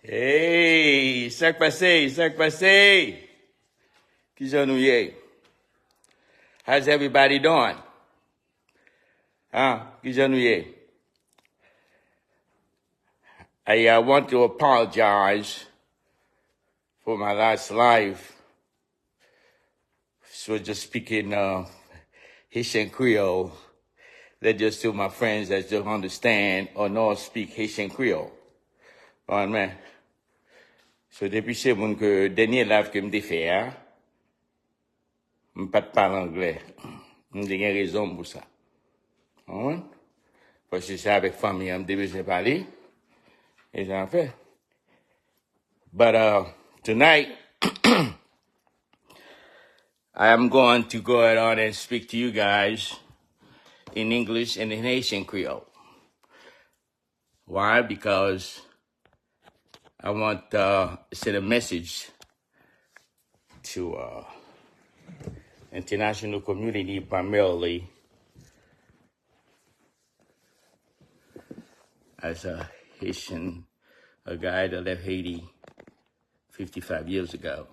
Hey, sak pase. Ki jan nou ye? How's everybody doing? Ki jan nou ye? I want to apologize for my last life. So just speaking Haitian Creole. That just to my friends that don't understand or not speak Haitian Creole. All right, man. So depuis c'est mon que dernier live que me fait, je pas de parler anglais. J'ai une raison pour ça. All right? Parce que c'est avec famille, je devais parler. Et j'en fais. But tonight, I am going to go ahead on and speak to you guys in English and in Haitian Creole. Why? Because I want to send a message to international community, primarily as a Haitian, a guy that left Haiti 55 years ago,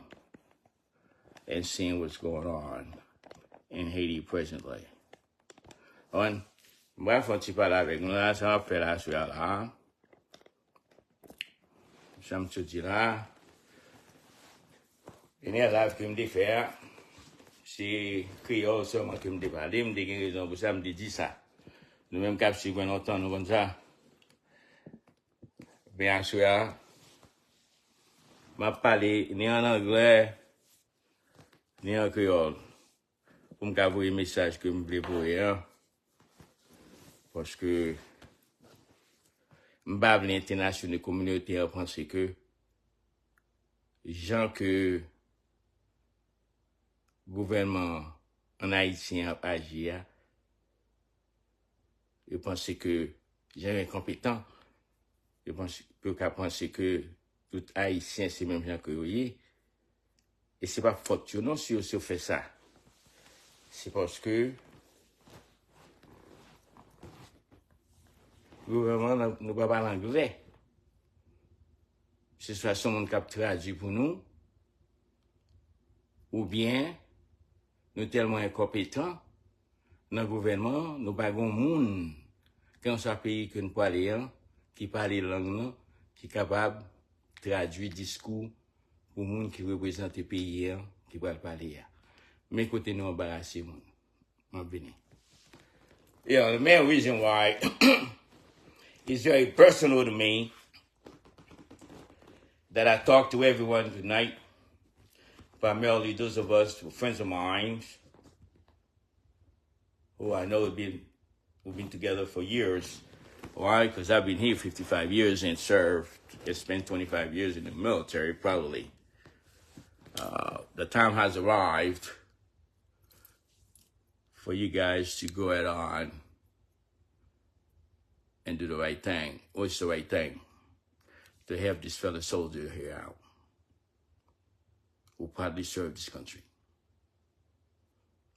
and seeing what's going on in Haiti presently. On, moi, faut tu parler avec nous là, ça va faire là, sur là. Ça me dit là. Il y a là qui me dit faire. C'est créole seulement qui me dit parler, me dit qu'il y a raison pour ça, me dit ça. Nous même cap si on entend nous comme ça. Bien sûr, m'a parlé ni en anglais, ni en créole. Pour me envoyer un message que je voulais pour eux. Parce que m'bave l'international communauté a pensé que gens que gouvernement en haïtien a agi, je pense que j'ai incompétent. Je pense que tout haïtien c'est même gens que vous et c'est pas faute non si vous fait ça. C'est parce que le gouvernement ne parle pas l'anglais. C'est soit son monde qui a traduit pour nous, ou bien nous tellement incompétents dans le gouvernement, nous pas grand monde quand ça pays que nous parlons, qui parle langue, qui est capable de traduire discours pour monde qui représente le pays, qui va parler. Mais côté nous embarrassé, mon béni. Yeah, the main reason why it's very personal to me that I talk to everyone tonight, primarily those of us who are friends of mine, who I know we've been together for years. Why? Because I've been here 55 years and served and spent 25 years in the military, probably. The time has arrived for you guys to go ahead on and do the right thing. What's the right thing? To have this fellow soldier here out who proudly served this country.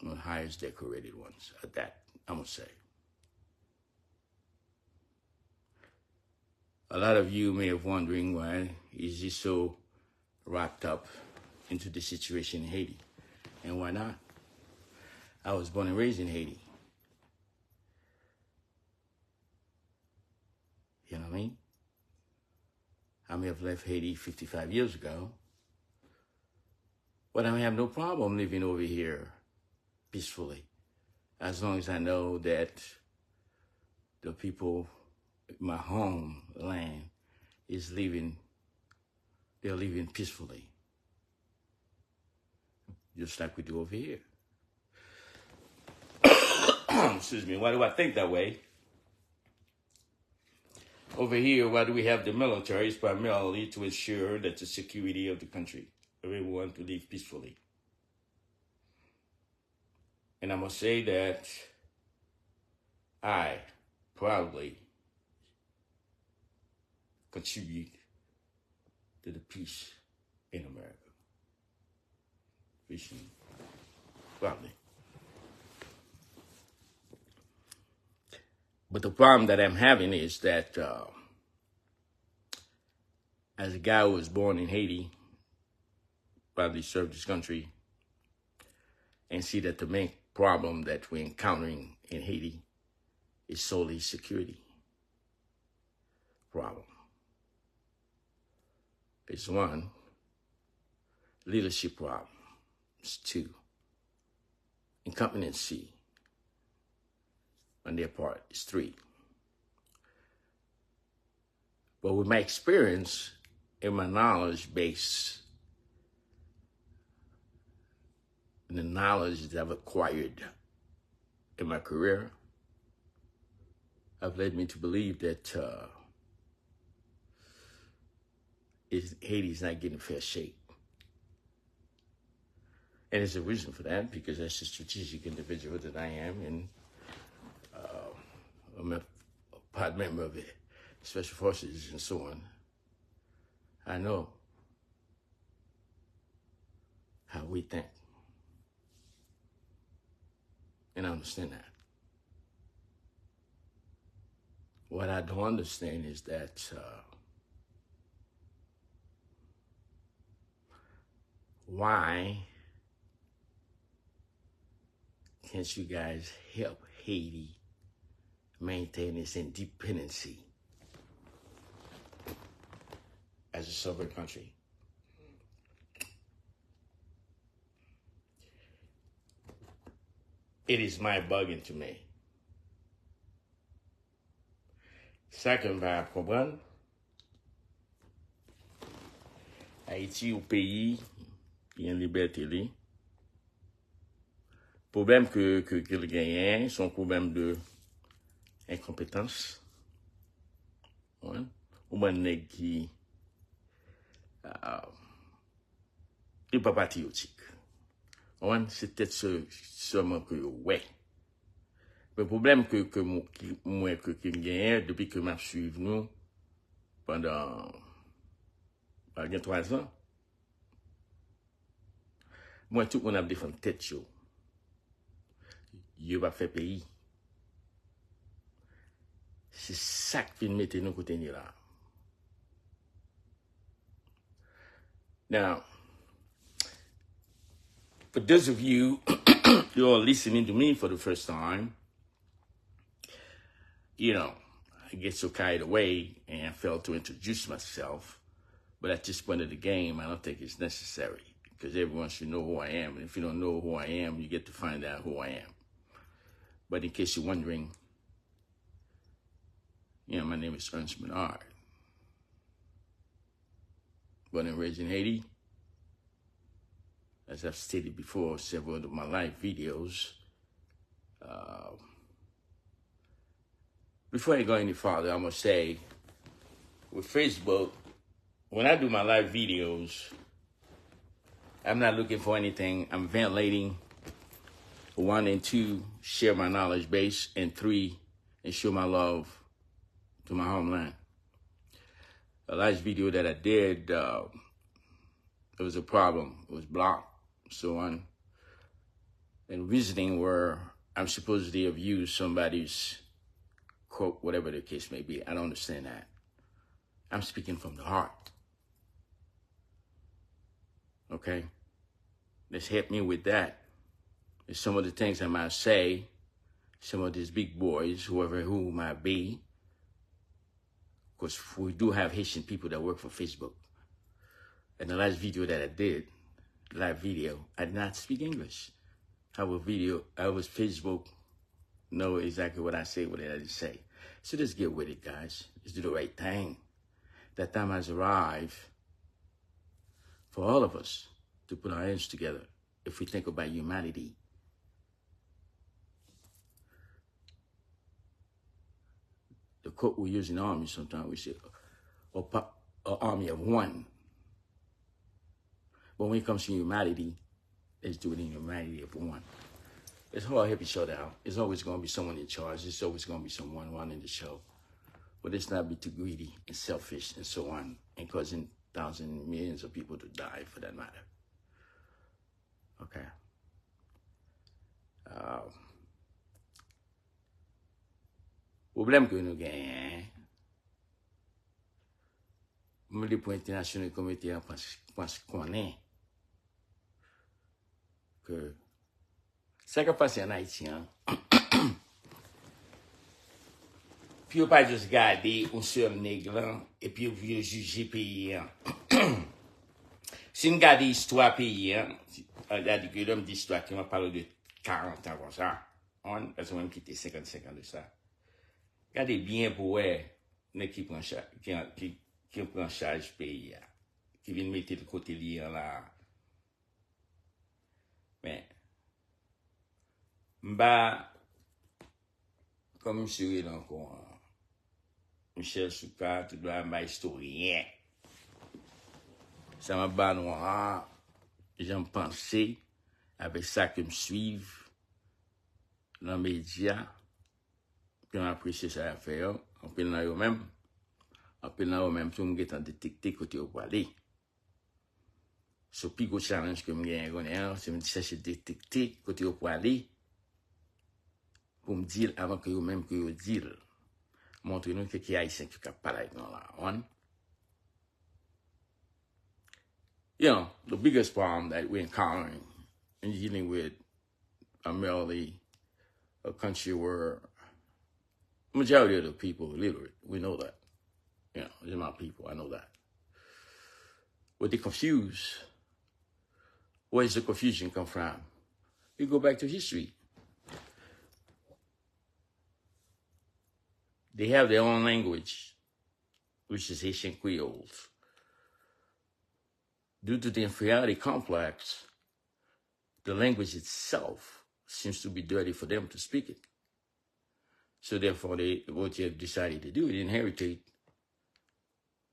One of the highest decorated ones at that, I must say. A lot of you may have wondering why is he so wrapped up into the situation in Haiti. And why not? I was born and raised in Haiti. You know what I mean? I may have left Haiti 55 years ago, but I may have no problem living over here peacefully, as long as I know that the people, my homeland, is living, they're living peacefully, just like we do over here. Excuse me, why do I think that way? Over here, why do we have the military? It's primarily to ensure that the security of the country, everyone to live peacefully. And I must say that I proudly contribute to the peace in America. Proudly. But the problem that I'm having is that as a guy who was born in Haiti, probably served this country, and see that the main problem that we're encountering in Haiti is solely security problem. It's one, leadership problem. It's two, incompetency on their part. It's three. But with my experience and my knowledge base, and the knowledge that I've acquired in my career, have led me to believe that Haiti's not getting fair shake. And there's a reason for that, because that's the strategic individual that I am, and I'm a part member of the Special Forces and so on. I know how we think. And I understand that. What I don't understand is that why can't you guys help Haiti maintain its independency as a sovereign country? It is mind bugging to me. Second, va comprendre, Haïti ou pays qui a une liberté li. Problème que le gagne, son problème de incompétence. Ouais. Ou man nèg qui n'est pas patriotique. Ouais, c'est peut-être seulement que ouais. Le problème que moi gagne depuis que m'a suivi nous pendant 3 ans, moi tout le monde a défendu tête chaud. Il va faire pays. C'est ça qui nous mette nous côté là. Now, for those of you who are listening to me for the first time, you know, I get so carried away and I failed to introduce myself. But at this point of the game, I don't think it's necessary, because everyone should know who I am. And if you don't know who I am, you get to find out who I am. But in case you're wondering, my name is Ernst Menard. Born and raised in Haiti. As I've stated before, several of my live videos. Before I go any farther, I'm going to say, with Facebook, when I do my live videos, I'm not looking for anything. I'm ventilating. 1 and 2, share my knowledge base. And 3, and show my love to my homeland. The last video that I did, it was a problem. It was blocked, so on. And visiting where I'm supposedly have used somebody's quote, whatever the case may be. I don't understand that. I'm speaking from the heart. Okay? Let's help me with that. And some of the things I might say, some of these big boys, who might be, because we do have Haitian people that work for Facebook. And the last video that I did, live video, I did not speak English. I was Facebook know exactly what I say, what I didn't say. So let's get with it, guys. Let's do the right thing. That time has arrived for all of us to put our hands together if we think about humanity. The quote we use in the army sometimes, we say, an army of one. But when it comes to humanity, let's do it in humanity of one. It's hard to help each other out. There's always going to be someone in charge. There's always going to be someone running the show. But let's not be too greedy and selfish and so on, and causing thousands, millions of people to die for that matter. Okay. Problème que nous gagnons, me le pour international comité pense qu'on est que ça qui passe en Haïti, hein. Puis on pas juste garder un seul nègre et puis on juger pays. Hein. Si on regarde l'histoire pays, hein, regarde que l'homme d'histoire qui m'a parlé de 40 ans comme ça, on parce qu'on quitté 55 ans de ça. Regardez bien pour qui prend charge, qui prend charge pays, qui vient mettre le côté lié là. Mais bah comme monsieur là encore Michel Souka, tout doit être historien. Ça m'a pas noir. J'en pensais avec ça que me suivent dans les médias, puis on apprécie ça à faire, on peut dans eux-mêmes, tout le monde est détecté côté au aller. Ce plus gros challenge que je gagne, c'est de chercher détecter côté au aller pour me dire avant que eux-mêmes que vous disent. Montrez-nous que qui haïtien qui cap parler avec nous là. You know, the biggest problem that we're encountering in dealing with primarily a country where majority of the people are literate. We know that. You know, they're my people. I know that. But they're confused. Where does the confusion come from? You go back to history. They have their own language, which is Haitian Creoles. Due to the inferiority complex, the language itself seems to be dirty for them to speak it. So therefore, what they have decided to do is inherit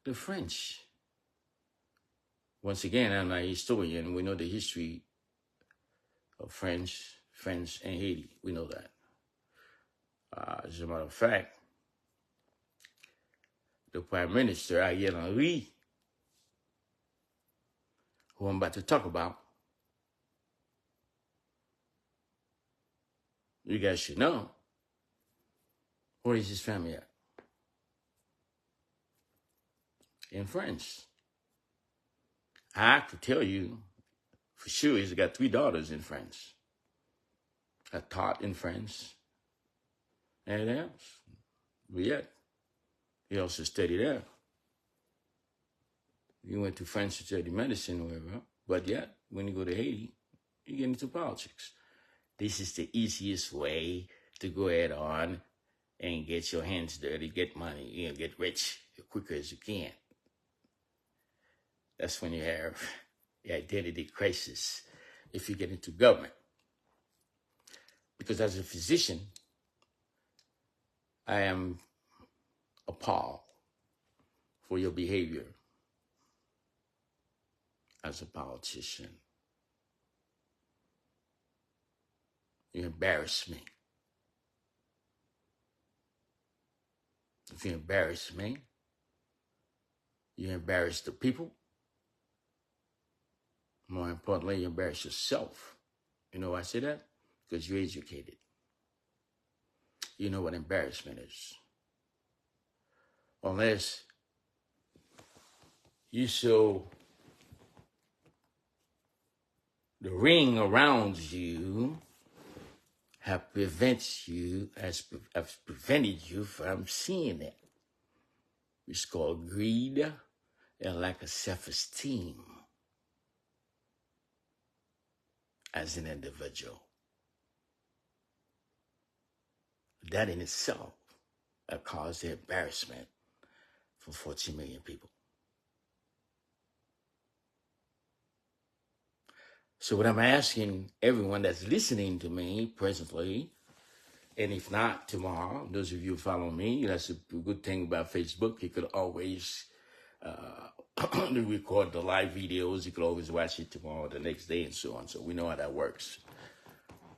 the French. Once again, I'm a historian. We know the history of France, and Haiti. We know that. As a matter of fact, the Prime Minister, Ariel Henry, who I'm about to talk about, you guys should know, where is his family at? In France. I have to tell you, for sure, he's got 3 daughters in France. I taught in France. Anything else? But yet, he also studied there. He went to France to study medicine or whatever. But yet, when you go to Haiti, you get into politics. This is the easiest way to go ahead on and get your hands dirty, get money, get rich as quicker as you can. That's when you have the identity crisis if you get into government. Because as a physician, I am appalled for your behavior as a politician. You embarrass me. If you embarrass me, you embarrass the people. More importantly, you embarrass yourself. You know why I say that? Because you're educated. You know what embarrassment is. Unless you show the ring around you has prevented you from seeing it. It's called greed and lack of self-esteem as an individual. That in itself caused the embarrassment for 14 million people. So what I'm asking everyone that's listening to me presently, and if not tomorrow, those of you who follow me, that's a good thing about Facebook. You could always record the live videos. You could always watch it tomorrow, the next day, and so on. So we know how that works.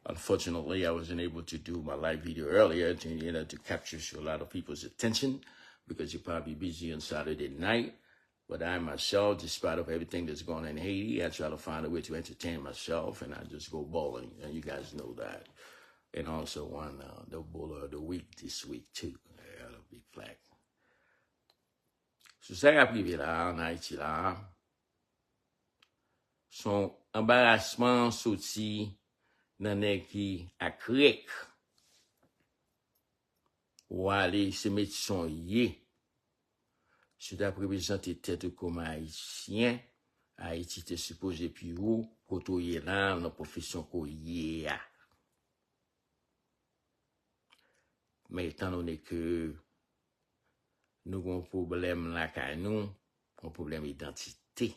Unfortunately, I wasn't able to do my live video earlier to capture a lot of people's attention because you're probably busy on Saturday night. But I myself, despite of everything that's going on in Haiti, I try to find a way to entertain myself, and I just go bowling, and you guys know that. And also won the Bowler of the Week this week, too. I got a big flag. C'est ça qui a privé là, en Haïti là. Son embarrassement sorti dans nèg qui a crèque ou aller se mettre son yé. Si tu as représenté tête comme haïtien, Haïti te supposé plus haut, côtoyer là, dans la profession qu'on y a. Mais étant donné que nous avons un problème là, car nous, un problème d'identité.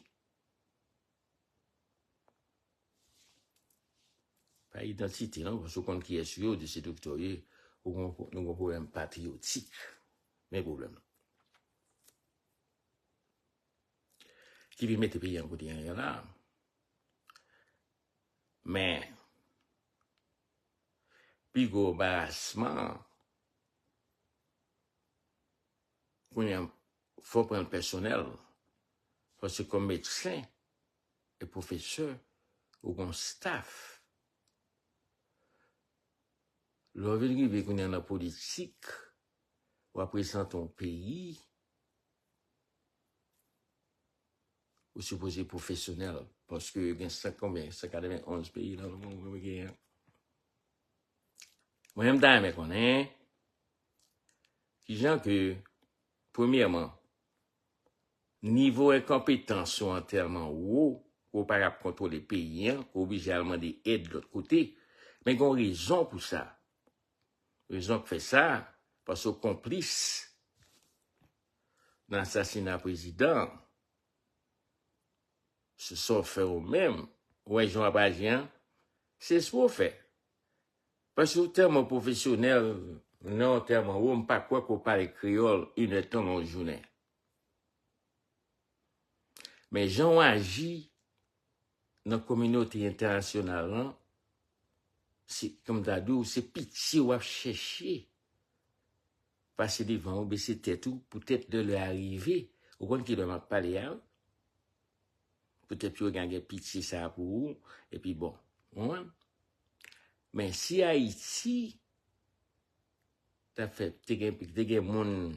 Pas identité, non, parce qu'on qui est sûr de ces doctorats, nous avons un problème patriotique. Mais problème. Qui veut mettre le pays en côté là. Mais, puis gros embarrassement, il faut prendre personnel, parce que comme médecin et professeur, ou comme staff, l'organisme qu'on est dans la politique, représente ton pays, ou supposé professionnel, parce que il y a 191 pays dans le monde. Moi-même, je connais, qui gens que, premièrement, niveau et compétence sont tellement haut, pour pas contrôler les pays, obligé à demander aide de l'autre côté, mais il y a une raison pour ça. Raison qui fait ça, parce que complice dans l'assassinat président, se sont fait eux-mêmes, ouais, Jean Abadien, c'est ce qu'on fait. Parce que au terme professionnel, non, au terme, on pas quoi qu'on parle créole une heure dans la journée. Mais Jean agit dans la communauté internationale, c'est comme d'adou, c'est pitié ou à chercher. Passer devant ou baisser tête ou peut-être de leur arriver. Au point qu'il doit parler à eux. Peut-être qu'il y a pitié ça pour vous. Et puis bon. Ouais. Mais si Haïti, t'as fait, t'es monde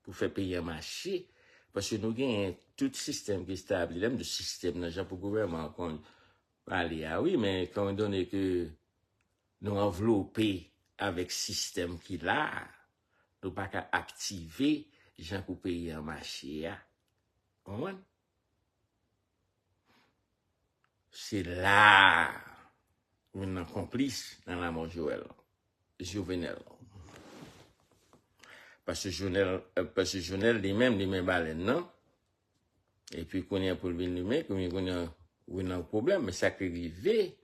pour faire payer un marché, parce que nous avons tout système qui est stable, même le système, n'a pas pour gouvernement qu'on aller à oui, mais quand on donne que nous envelopper avec système qui là, nous pas qu'à activer les gens pour payer un marché. Comprends? C'est là où on est complice dans la mort Jovenel. Parce que Jovenel, lui-même baleine, non? Et puis, qu'on y a pour le lui-même, qu'on y a un problème, mais ça peut arriver,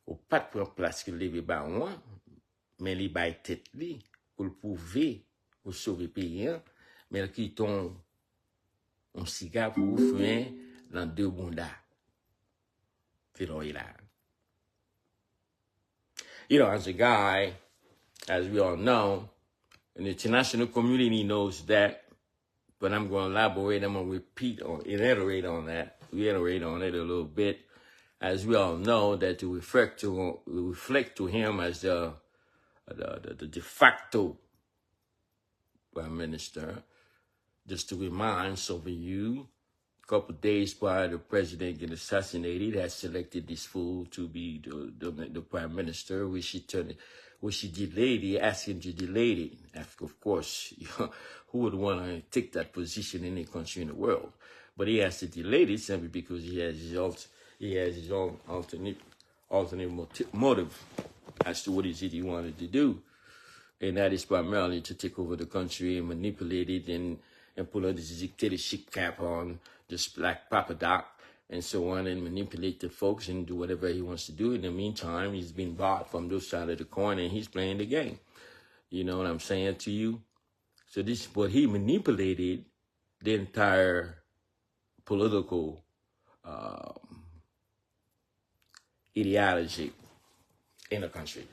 ou pas de prendre place que le bas moi, mais les bail tête li, pour le prouver, pour sauver le pays, mais qui tombe un cigare pour vous fumer dans 2 bondas. C'est là. You know, as a guy, as we all know, and the international community knows that, but I'm going to elaborate, I'm going to reiterate on it a little bit, as we all know, that to reflect to him as the de facto prime minister, just to remind some of you, a couple of days prior to the president getting assassinated, had selected this fool to be the prime minister, which he delayed. He asked him to delay it. Of course, who would want to take that position in any country in the world? But he has to delay it simply because he has his own alternate motive as to what is it he wanted to do. And that is primarily to take over the country and manipulate it and put on this dictatorship cap on, just like Papa Doc and so on, and manipulate the folks and do whatever he wants to do. In the meantime, he's been bought from those side of the coin and he's playing the game. You know what I'm saying to you? So this is what he manipulated the entire political ideology in the country.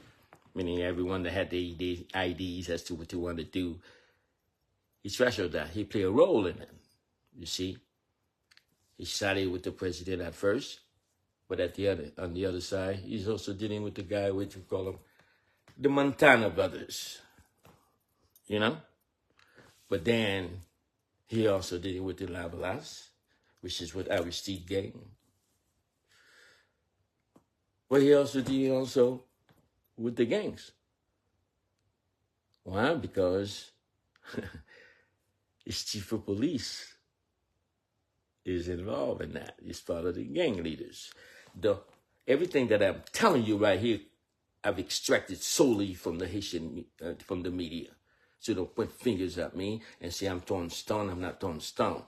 Meaning everyone that had the IDs as to what they want to do, he threshold that. He played a role in it, you see. He sided with the president at first, but on the other side, he's also dealing with the guy, what you call him, the Montana brothers, you know? But then He also did it with the Lavalas, which is with Aristide gang. But he also did it with the gangs. Why? Because his chief of police is involved in that. He's part of the gang leaders. Everything that I'm telling you right here, I've extracted solely from the Haitian, from the media. So don't point fingers at me and say I'm throwing stone. I'm not throwing stone.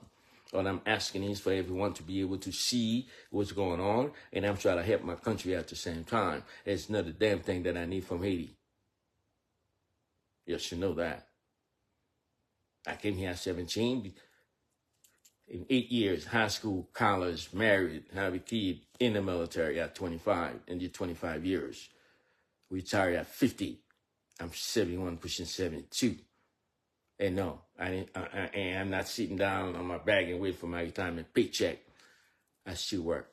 All I'm asking is for everyone to be able to see what's going on, and I'm trying to help my country at the same time. There's not a damn thing that I need from Haiti. You should know that. I came here at 17. In 8 years, high school, college, married, have a kid, in the military at 25, in the 25 years. Retired at 50. I'm 71, pushing 72. And no, I'm not sitting down on my bag and waiting for my retirement paycheck. I still work.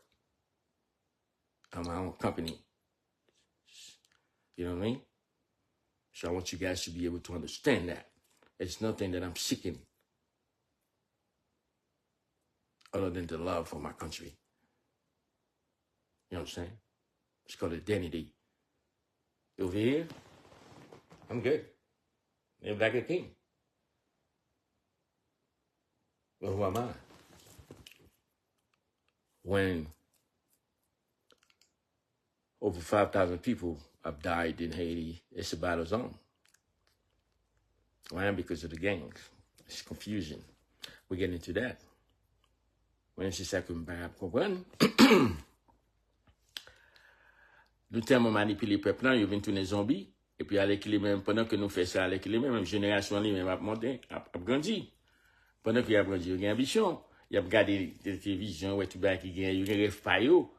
I'm my own company. You know what I mean? So I want you guys to be able to understand that. It's nothing that I'm seeking other than the love for my country. You know what I'm saying? It's called identity. Over here, I'm good. Live like a king. Well, who am I? When over 5,000 people have died in Haiti, it's a battle zone. Why? Because of the gangs. It's confusion. We get into that. When c'est ça que je comprends. Nous tellement manipulé le peuple, ils viennent tourner zombies, et puis avec les mêmes, pendant que nous faisons ça avec les mêmes générations, les mêmes a monté, a grandi. Pendant qu'il a grandi, il y a une ambition. Il a regardé la télévision, ouais, tout bas qui gagne, il rêve pas yo.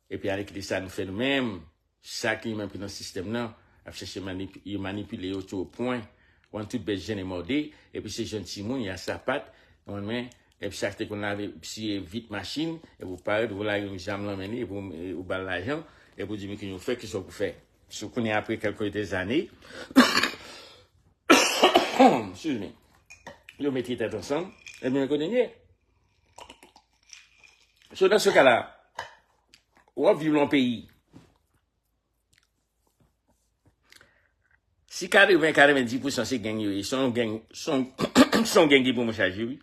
Et puis avec les ça, nous fait nous-mêmes, ça qui est même dans le système, non, a cherché manipuler autour au point, on tout bête jeune est mordé, et puis c'est jeune Simon, il y a sa patte, on met, et puis chaque fois qu'on avait, si vite machine, et vous parlez, vous l'avez jamais l'emmener, et vous balle l'argent, et vous dites, mais qu'est-ce que vous faites, qu'est-ce que vous faites? Ce qu'on est après quelques années, excusez-moi, vous mettez tête ensemble, et bien, vous connaissez. Dans ce cas-là, on vit dans un pays. Si 80-90% c'est gang, ils sont gang qui pour me charger, oui.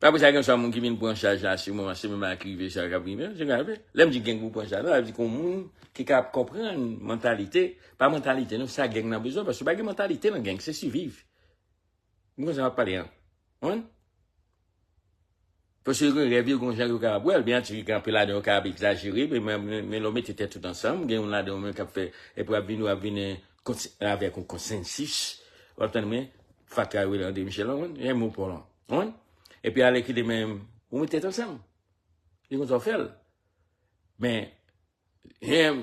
Pas pour ça que soit monde qui vient pour en charge là, c'est moi, c'est même arrivé ça, c'est grave. Là, me dit gang pour en charge là, dit qu'on monde qui capable comprendre mentalité, pas mentalité, non, ça gang n'a besoin, parce que pas de mentalité dans gang, c'est survivre. Nous, ça va parler, hein? Parce que le rêve, qu'on j'ai capable, bien sûr, quand là, on capable exagérer, mais l'homme était tout ensemble, on là, on même fait, et puis, venir avec un consensus, vous entendez, Fatra, de Michel, un mot pour l'homme, et puis, avec les mêmes, on mettait ensemble. Ils ont fait. Mais,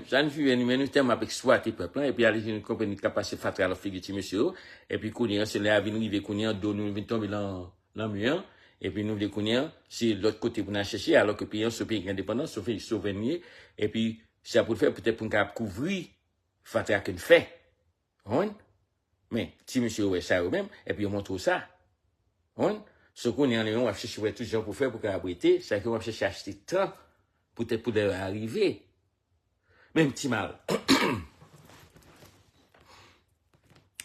ça ne fait nous sommes avec exploiter le peuple, et puis, avec une compagnie capacité de Fatra, la figure de monsieur, et puis, qu'on c'est là, venir, qu'on nous tomber dans le mur. Et puis nous découvrons, c'est l'autre côté pour nous chercher, alors que pays, ce pays indépendant, se fait souvenir, et puis ça pour le faire peut-être pour nous couvrir, faire qu'une fait. Mais si monsieur ouais ça eux-mêmes, et puis on montre ça. Ce qu'on est en on va chercher toujours pour faire pour qu'on abriter, c'est qu'on va chercher à acheter temps pour peut-être pour arriver. Même petit mal.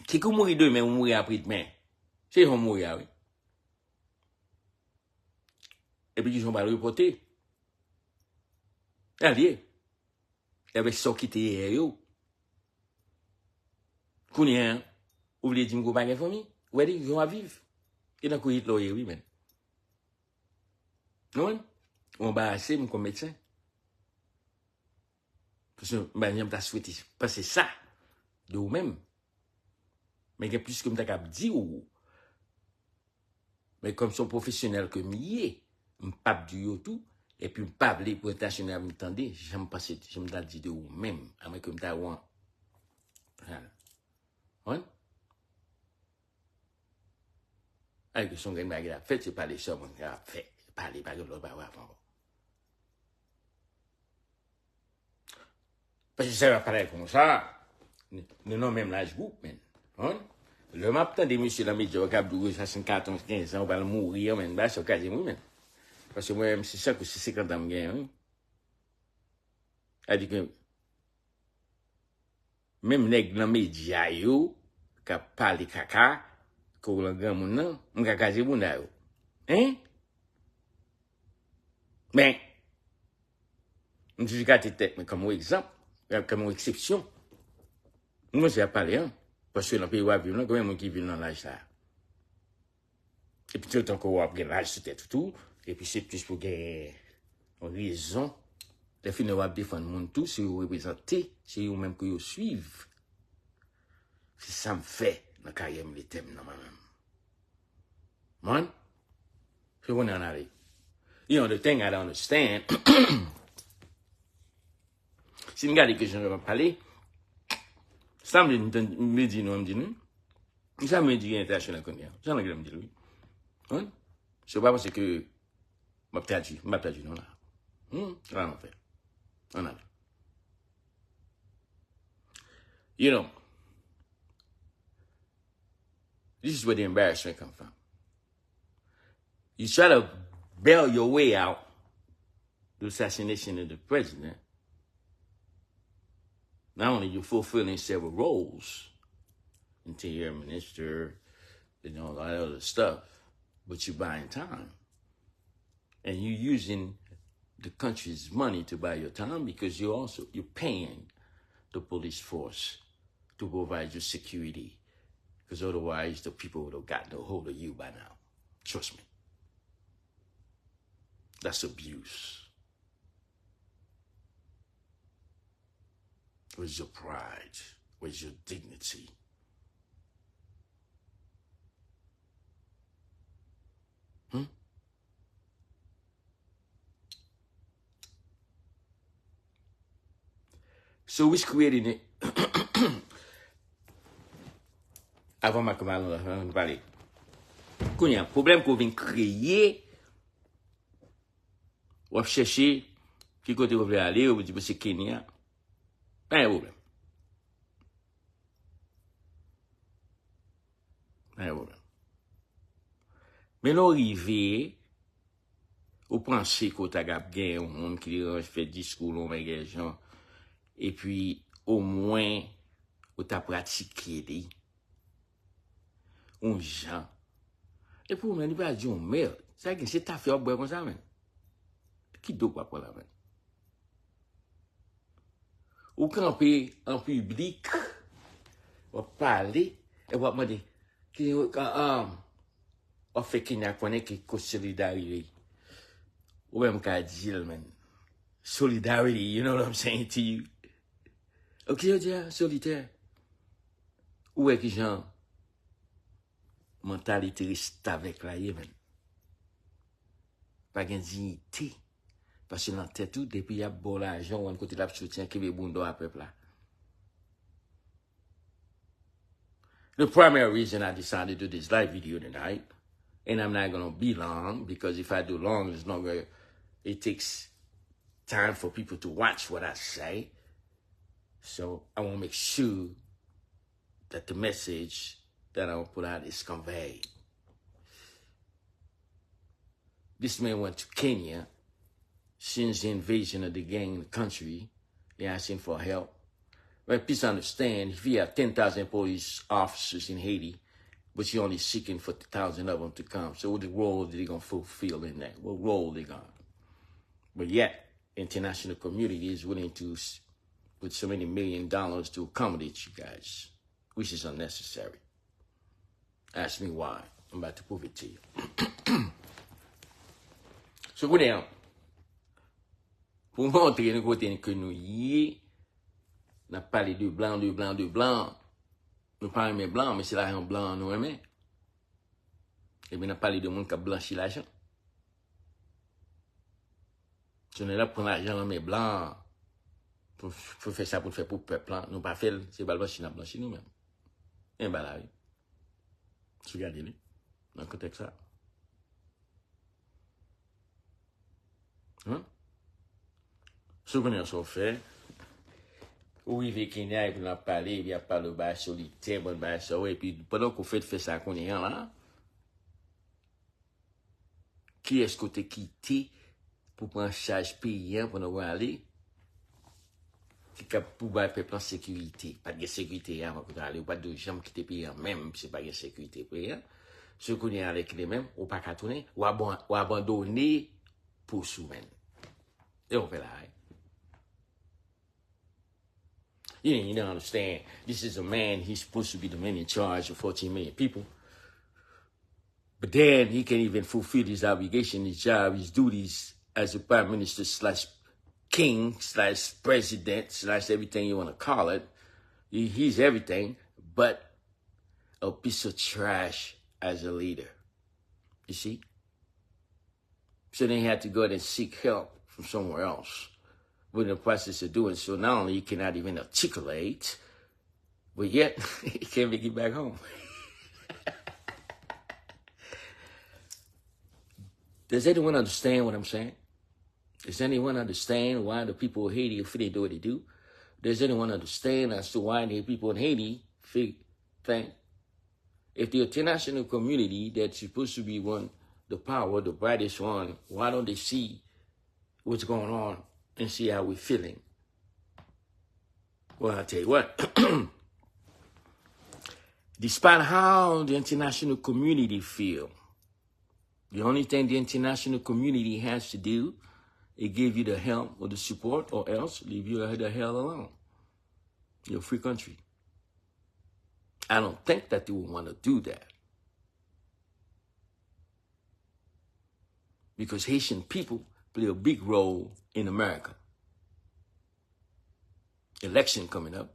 Qui qu'on mourir demain ou mourir après demain? C'est on mourir, oui. Et puis ils ont mal reporté. Allez, avec ça qui était hier, qu'on y a, vous voulez dire que vous n'avez pas de famille? Vous allez dire qu'ils vont vivre. Et dans le coup, ils l'ont oui, mais. Non? On va assez, comme médecin. Parce que, j'aime ta souhaiter passer ça de vous-même. Mais il y a plus comme t'as dit ou. Mais comme son professionnel que m'y m'pape du tout, et puis m'pape les présentations à m'entendre, j'aime passer, j'aime la dire de vous-même, à moi comme t'as ouan. Hein? Avec son gain bague la fête, c'est pas les sommes qu'on a fait, pas les bagues de l'autre avant. Parce que ça va parler comme ça, nous non même l'âge groupe, hein? Le m'a des monsieur dans les médias, qui a 14, 15 ans, on va mourir, mais bah, c'est quasiment, mais. Parce que moi-même, c'est ça que c'est 50 ans, hein. Elle dit que, même les dans les médias, qui parlent caca, qu'on a grand monde, non, on a quasi bon d'ailleurs. Hein? Mais, je dis qu'à tête, mais comme exemple, comme exception, moi, j'ai parlé, hein. Parce que dans le pays où on vit, il y a combien de gens qui vivent dans l'âge là? Et puis, tout le temps qu'on a l'âge, c'était tout. Et puis, c'est plus pour gagner raison. Les filles ne vont pas défendre le monde tout, si vous représentez, si vous même que vous suivez. C'est ça me fait dans la carrière militaire, non, moi-même. Man, je vais en aller. You know, the thing I don't understand, si vous regardez que je vais parler, ça me dit, non, ça me dit international comme ça. Ça me dit, oui. Hein? Je ne sais pas parce que, je m'ai dit, non, là. Là, on fait. On a. You know, this is where the embarrassment comes from. You try to bail your way out the assassination of the president. Not only you fulfilling several roles, interior minister, all that other stuff, but you're buying time. And you're using the country's money to buy your time because you're paying the police force to provide you security. Because otherwise the people would have gotten a hold of you by now. Trust me. That's abuse. Where's your pride? Where's your dignity? So who's creating it? Avant ma commande, on va parler. Quand il y a un problème qu'on vient créer, on va chercher qui côté vous voulez aller, on vous dit que c'est Kenya. Pas un problème. Pas un problème. Mais l'arrivée, vous pensez qu'on a gagné un monde qui fait discours, on va gagner gens, et puis au moins, on a pratiqué un gens. Et pour moi, il va dire, merde, c'est ta fait comme ça, même. Qui doit pas pour la main? Ou camper en public, ou parler, et vous demander, on fait qu'il n'y a pas de solidarité. Ou même qu'à dire, man, solidarity, you know what I'm saying to you? Ok, on dit, solitaire. Ou est-ce que genre, mentalité reste avec la Yémen? Pas de dignité. Parce que dans la tête, tout, depuis il y a bon l'argent, on côté la soutien qui veut bon à peuple là. The primary reason I decided to do this live video tonight, and I'm not going to be long, because if I do long, it takes time for people to watch what I say. So I want to make sure that the message that I will put out is conveyed. This man went to Kenya since the invasion of the gang in the country. They're asking for help. But please understand, if you have 10,000 police officers in Haiti, but you're only seeking for 1,000 of them to come, so what role are they going to fulfill in that? What role are they going to? But yet, international community is willing to put so many $1 million to accommodate you guys, which is unnecessary. Ask me why. I'm about to prove it to you. So go down. Pour montrer le côté que nous y on a parlé de blanc. Nous parlons de blanc, mais c'est l'argent blanc nous aimons. Et bien, on a parlé de monde qui a blanchi l'argent. Si on est là pour l'argent, mais blanc, pour faire ça pour faire pour le peuple, nous pas faire, c'est pas le blanchi nous-mêmes. Et bien là, oui. Regardez-le, dans le contexte ça. Souvenirs sont faits. Ou il Kenya, et puis on a parlé, il y a parlé de solitaire, bon, ça, et puis pendant qu'on fait ça qu'on est là, qui est-ce que tu quitté pour prendre charge payant pour nous aller? Qui est pour faire peuple en sécurité? Pas de sécurité avant que tu aller, ou pas de gens qui te payent même, c'est pas de sécurité payant. Ce qu'on est avec les mêmes, ou pas qu'à tourner, ou abandonner pour sous-même. Et on fait là, hein? You don't understand. This is a man, he's supposed to be the man in charge of 14 million people. But then he can't even fulfill his obligation, his job, his duties as a prime minister / king / president / everything you want to call it. He's everything but a piece of trash as a leader. You see? So they had to go and seek help from somewhere else. In the process of doing so, not only he cannot even articulate, but yet he can't make it back home. Does anyone understand what I'm saying? Does anyone understand why the people of Haiti feel they do what they do? Does anyone understand as to why the people in Haiti think if the international community that's supposed to be the power, the brightest one, why don't they see what's going on and see how we're feeling? Well, I'll tell you what. Despite how the international community feel, the only thing the international community has to do is give you the help or the support, or else leave you the hell alone. You're a free country. I don't think that they would want to do that. Because Haitian people play a big role in America. Election coming up.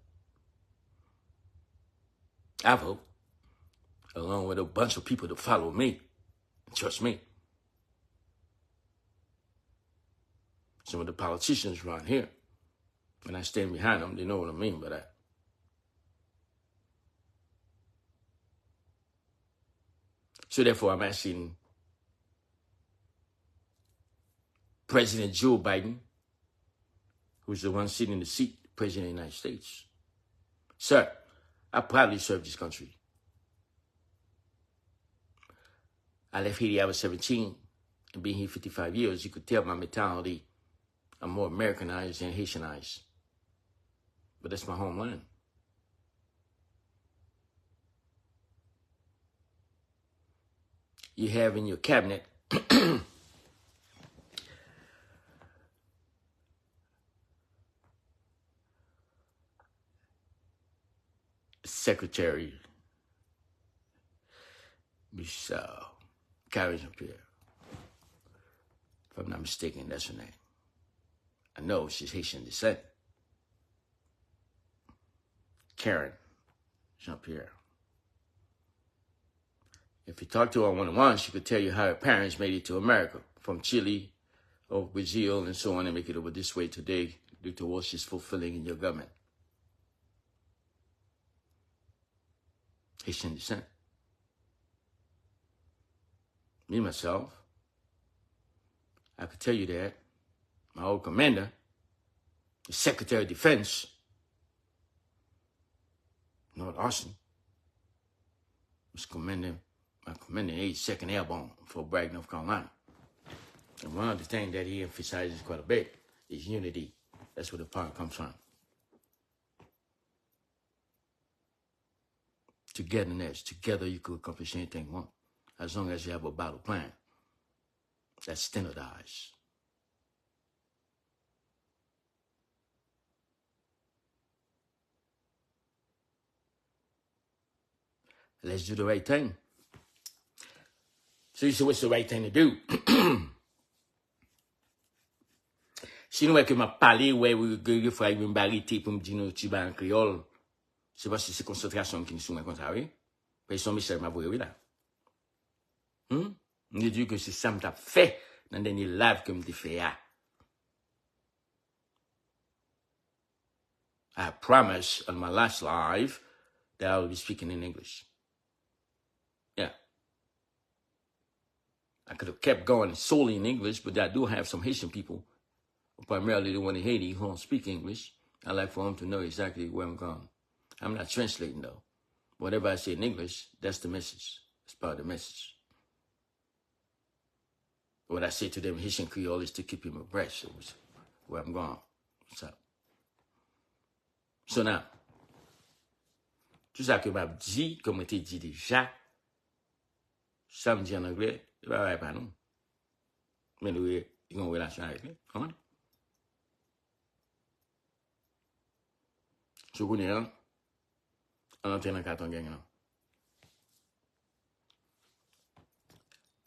I vote, along with a bunch of people to follow me. Trust me. Some of the politicians around here, and I stand behind them, they know what I mean by that. So therefore, I'm asking President Joe Biden, who's the one sitting in the seat, President of the United States. Sir, I proudly served this country. I left Haiti, I was 17, and being here 55 years, you could tell my mentality, I'm more Americanized than Haitianized. But that's my homeland. You have in your cabinet Secretary Miss Karen Jean-Pierre. If I'm not mistaken, that's her name. I know she's Haitian descent. Karen Jean-Pierre. If you talk to her one-on-one, she could tell you how her parents made it to America from Chile or Brazil and so on, and make it over this way today due to what she's fulfilling in your government. Haitian descent. Me, myself, I could tell you that my old commander, the Secretary of Defense, Lord Austin, was my commanding 82nd Airborne for Bragg, North Carolina. And one of the things that he emphasizes quite a bit is unity. That's where the power comes from. Togetherness. Together you could accomplish anything you want, as long as you have a battle plan that's standardized. Let's do the right thing. So you say, what's the right thing to do? Si nous que m'a parlé, ouais, il faut une barité pour me dire nous, tu vas en créole. C'est parce que c'est concentration qui nous soumet comme ça, oui? Parce que son message m'a voulu là. Je dis que c'est ça que m't'a fait dans le dernier live que m't'a fait. I promise on my last live that I will be speaking in English. Yeah. I could have kept going solely in English, but I do have some Haitian people, primarily the one in Haiti, who don't speak English. I like for them to know exactly where I'm going. I'm not translating, though. Whatever I say in English, that's the message. It's part of the message. What I say to them in Haitian Creole is to keep him abreast of where I'm going. What's up? So now, tout ça que m'a dit, comme je dit déjà, ça me dit en anglais, il va pas nous. Mais nous, il y a une relation avec lui. Comment? Je connais, on entend un carton gang.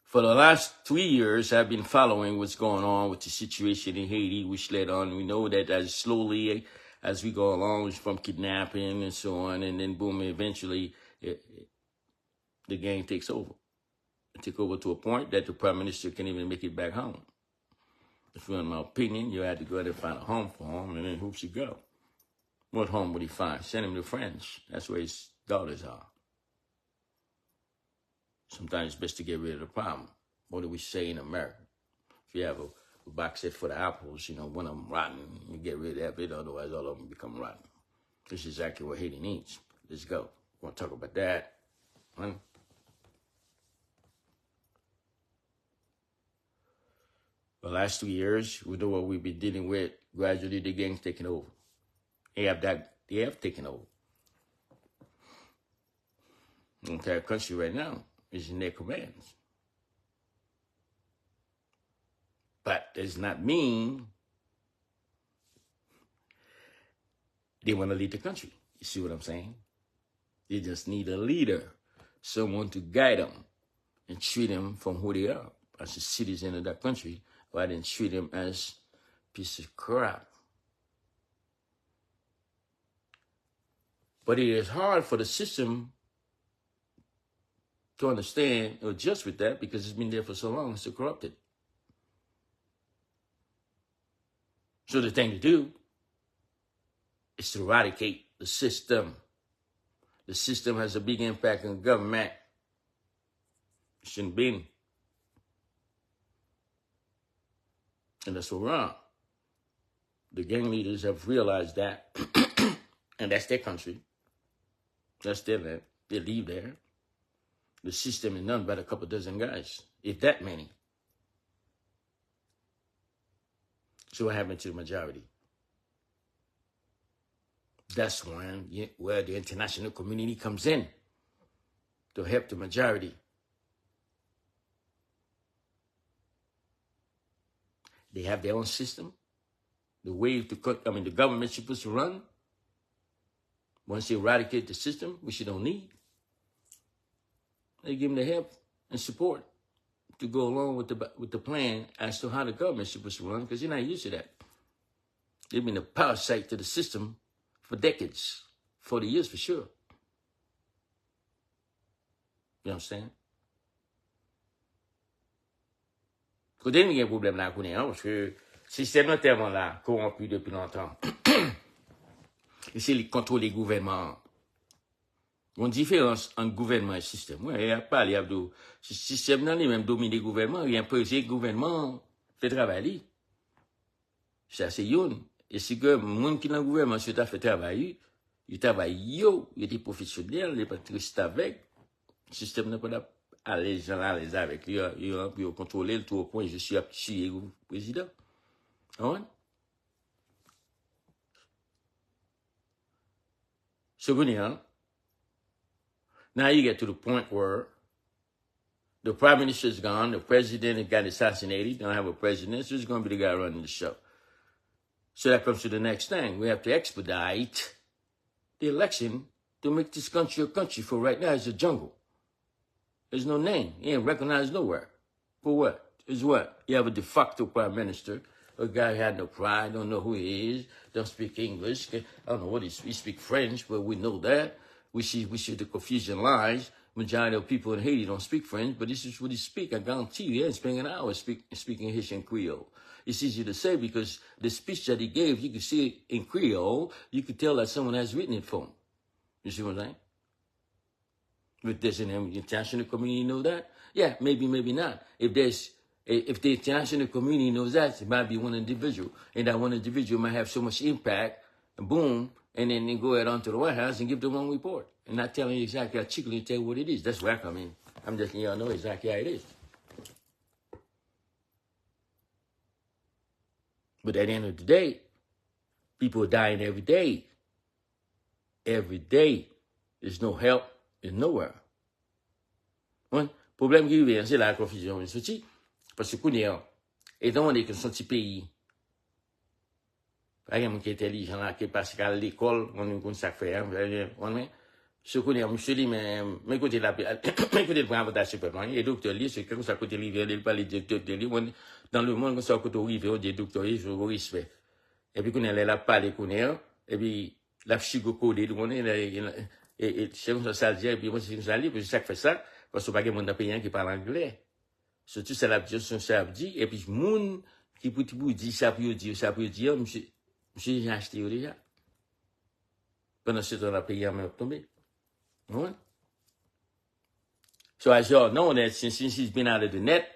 For the last 3 years, I've been following what's going on with the situation in Haiti, which led on. We know that as slowly as we go along, from kidnapping and so on, and then boom, eventually the gang takes over. It took over to a point that the prime minister can't even make it back home. If you want my opinion, you had to go out and find a home for him, and then who's he go? What home would he find? Send him to France. That's where his daughters are. Sometimes it's best to get rid of the problem. What do we say in America? If you have a box set for the apples, one of them rotten, you get rid of it, otherwise all of them become rotten. This is exactly what Haiti needs. Let's go. We're going to talk about that. The last 2 years, we know what we've been dealing with. Gradually, the gang's taking over. They have taken over. The entire country right now is in their commands. But does not mean they want to lead the country. You see what I'm saying? They just need a leader, someone to guide them and treat them from who they are as a citizen of that country, rather than treat them as a piece of crap. But it is hard for the system to understand or adjust with that because it's been there for so long, it's so corrupted. So the thing to do is to eradicate the system. The system has a big impact on government. It shouldn't be. And that's what we're on. The gang leaders have realized that, and that's their country. That's their land. They live there. The system is none but a couple dozen guys, if that many. So what happened to the majority? That's where the international community comes in to help the majority. They have their own system. The way the government is supposed to run. Once they eradicate the system, which you don't need, they give them the help and support to go along with the plan as to how the government is supposed to run, because you're not used to that. They've been a parasite to the system for decades, 40 years for sure. You understand? Côté il y a un problème là, parce que le système est tellement là, corrompu depuis longtemps. Et c'est le contrôle des gouvernements. Il y a une différence entre gouvernement et système. Oui, il n'y a pas, il y a le système dans les mêmes dominés gouvernement, il y a un peu de gouvernement fait travailler. C'est assez young. Et si que les gens qui dans le gouvernement se fait travailler, ils travaillent, ils étaient professionnels, ils pas tristes avec. Le système n'est pas à l'aise avec lui, ils ont contrôlé le tout au point, je suis appuyé au président. Ah So, now you get to the point where the prime minister is gone, the president got assassinated, you don't have a president, so it's going to be the guy running the show. So that comes to the next thing. We have to expedite the election to make this country a country. For right now, it's a jungle. There's no name. He ain't recognized nowhere. For what? It's what? You have a de facto prime minister, a guy who had no pride, don't know who he is, don't speak English. I don't know what he speaks French, but we know that. We see the confusion lies. Majority of people in Haiti don't speak French, but this is what he speaks. I guarantee you, he ain't spending an hour speaking Haitian Creole. It's easy to say because the speech that he gave, you can see it in Creole. You can tell that someone has written it for him. You see what I'm saying? But doesn't the international community know that? Yeah, maybe not. If the international community knows that, it might be one individual, and that one individual might have so much impact boom, and then they go ahead onto the White House and give the wrong report and not telling you exactly, articulately tell you what it is. That's where I come in. I'm just letting y'all know exactly how it is. But at the end of the day, people are dying every day. Every day. There's no help. There's nowhere. Le problème qui vient, c'est la confusion. Parce que, étant donné que ce sont des pays, par exemple, qui est intelligent, qui passe à l'école, on a ça faire, ce qu'on est, monsieur dit, mais écoutez, le programme de la et docteur Lee, c'est comme ça, côté l'hiver, il parle de docteur Lee, dans le monde, ça, côté l'hiver, des docteurs Lee, je vous respect. Et puis, qu'on est là, parler, qu'on est, et puis, la psycho codée, on est, et c'est comme ça, et puis, moi, c'est comme ça, puis, ça fait ça, parce que pas de monde dans pays qui parle anglais. Surtout, c'est la question, ça dit, et puis, monde qui peut dire, ça peut dire, monsieur, j'ai acheté déjà. Pendant ce temps, la pays a même tombé. Right? So as y'all know, that since he's been out of the net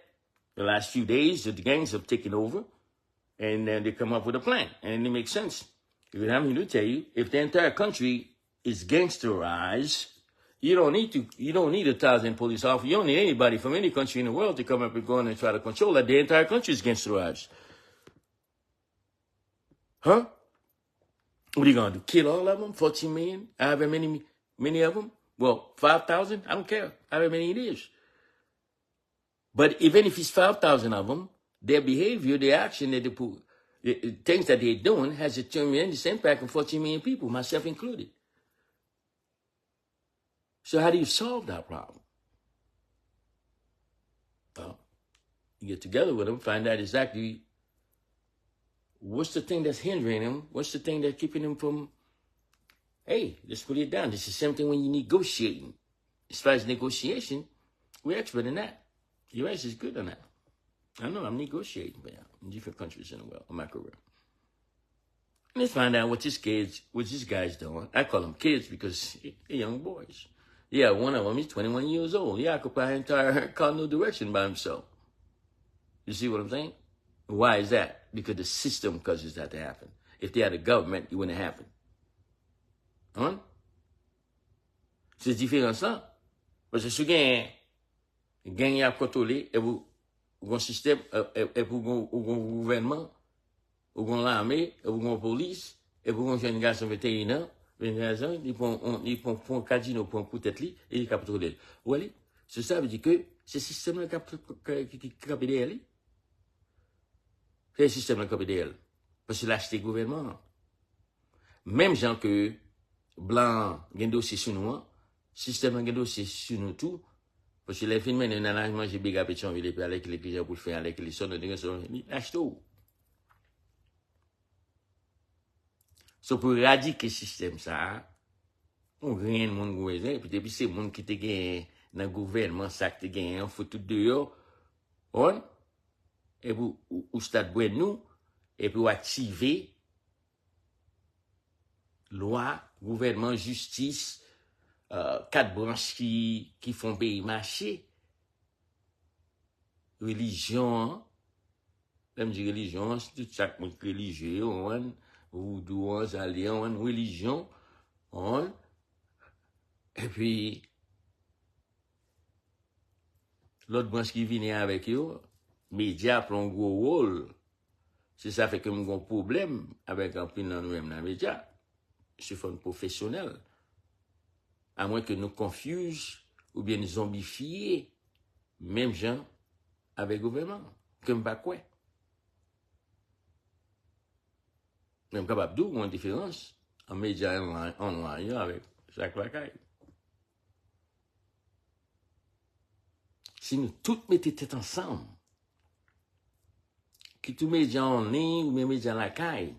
the last few days, the gangs have taken over, and then they come up with a plan, and it makes sense. Because I'm here to tell you, if the entire country is gangsterized, you don't need 1,000 police officers. You don't need anybody from any country in the world to come up and go in and try to control that. The entire country is gangsterized. Huh? What are you gonna do? Kill all of them? 14 million? However many of them? Well, 5,000? I don't care. However many it is. But even if it's 5,000 of them, their behavior, their action, that they put, the things that they're doing has a tremendous impact on 14 million people, myself included. So how do you solve that problem? Well, you get together with them, find out exactly what's the thing that's hindering them, what's the thing that's keeping them from, hey, let's put it down. It's the same thing when you're negotiating. As far as negotiation, we're expert in that. The U.S. is good on that. I know I'm negotiating in different countries in the world in my career. Let's find out what this guy's doing. I call them kids because they're young boys. Yeah, one of them is 21 years old. He occupied an entire cardinal direction by himself. You see what I'm saying? Why is that? Because the system causes that to happen. If they had a government, it wouldn't happen. Hein? C'est différent ça. Parce que si vous gagnez à contrôler, et vous avez un système, et vous avez un gouvernement, vous avez l'armée, et vous avez la police, et vous avez une garçon 21 ans, ils font un casino pour un tête et ils capturent. Vous voyez? Ça veut dire que ce système-là qui capte d'elle. C'est le système qui capte d'elle. Parce que là, c'est le gouvernement. Même gens que blanc, il y a un dossier sur nous, système, il y a un dossier sur nous tout, parce que les films, il y a un arrangement, j'ai big up et puis avec les gens pour faire, avec les sons, ils achètent tout. So, pour éradiquer le système, ça, on gagne le monde gouvernement, et puis depuis, c'est le monde qui te gagne dans le gouvernement, ça qui te gagne, on faut tout dehors, et pour, ou stade bois nous, et pour activer loi, gouvernement, justice, 4 branches qui font pays marcher, religion, même dire religion, c'est tout chaque monde religieux, ou douans, alliés, religion, et puis, l'autre branche qui vient avec eux, médias prend un gros rôle. C'est ça fait que nous avons un problème avec un peu dans nous-mêmes dans les médias. Se font professionnels, à moins que nous confusions ou bien nous zombifions, même gens avec le gouvernement, comme pas quoi. Même capable d'où une différence en médias online avec Jacques Lacaille. Si nous tous mettons tête ensemble, que tous les médias en ligne ou même médias Lacaille,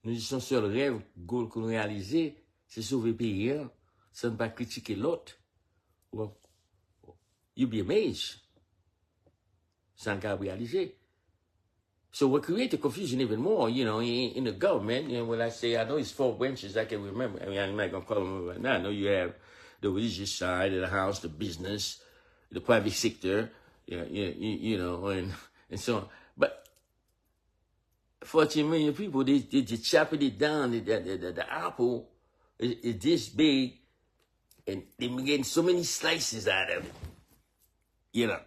nous disons seul rêve, goal qu'on réalise, c'est sauver le pays, sans ne pas critiquer l'autre. Well, you'll be amazed. Sans ne pas réaliser. So what created confusion even more, in the government, when I say, I know it's 4 branches, I can remember. I mean, I'm not going to call them right now. I know you have the religious side of the house, the business, the private sector, and so on. But 14 million people, they just chopping it down. The apple is this big, and they're getting so many slices out of it. You know.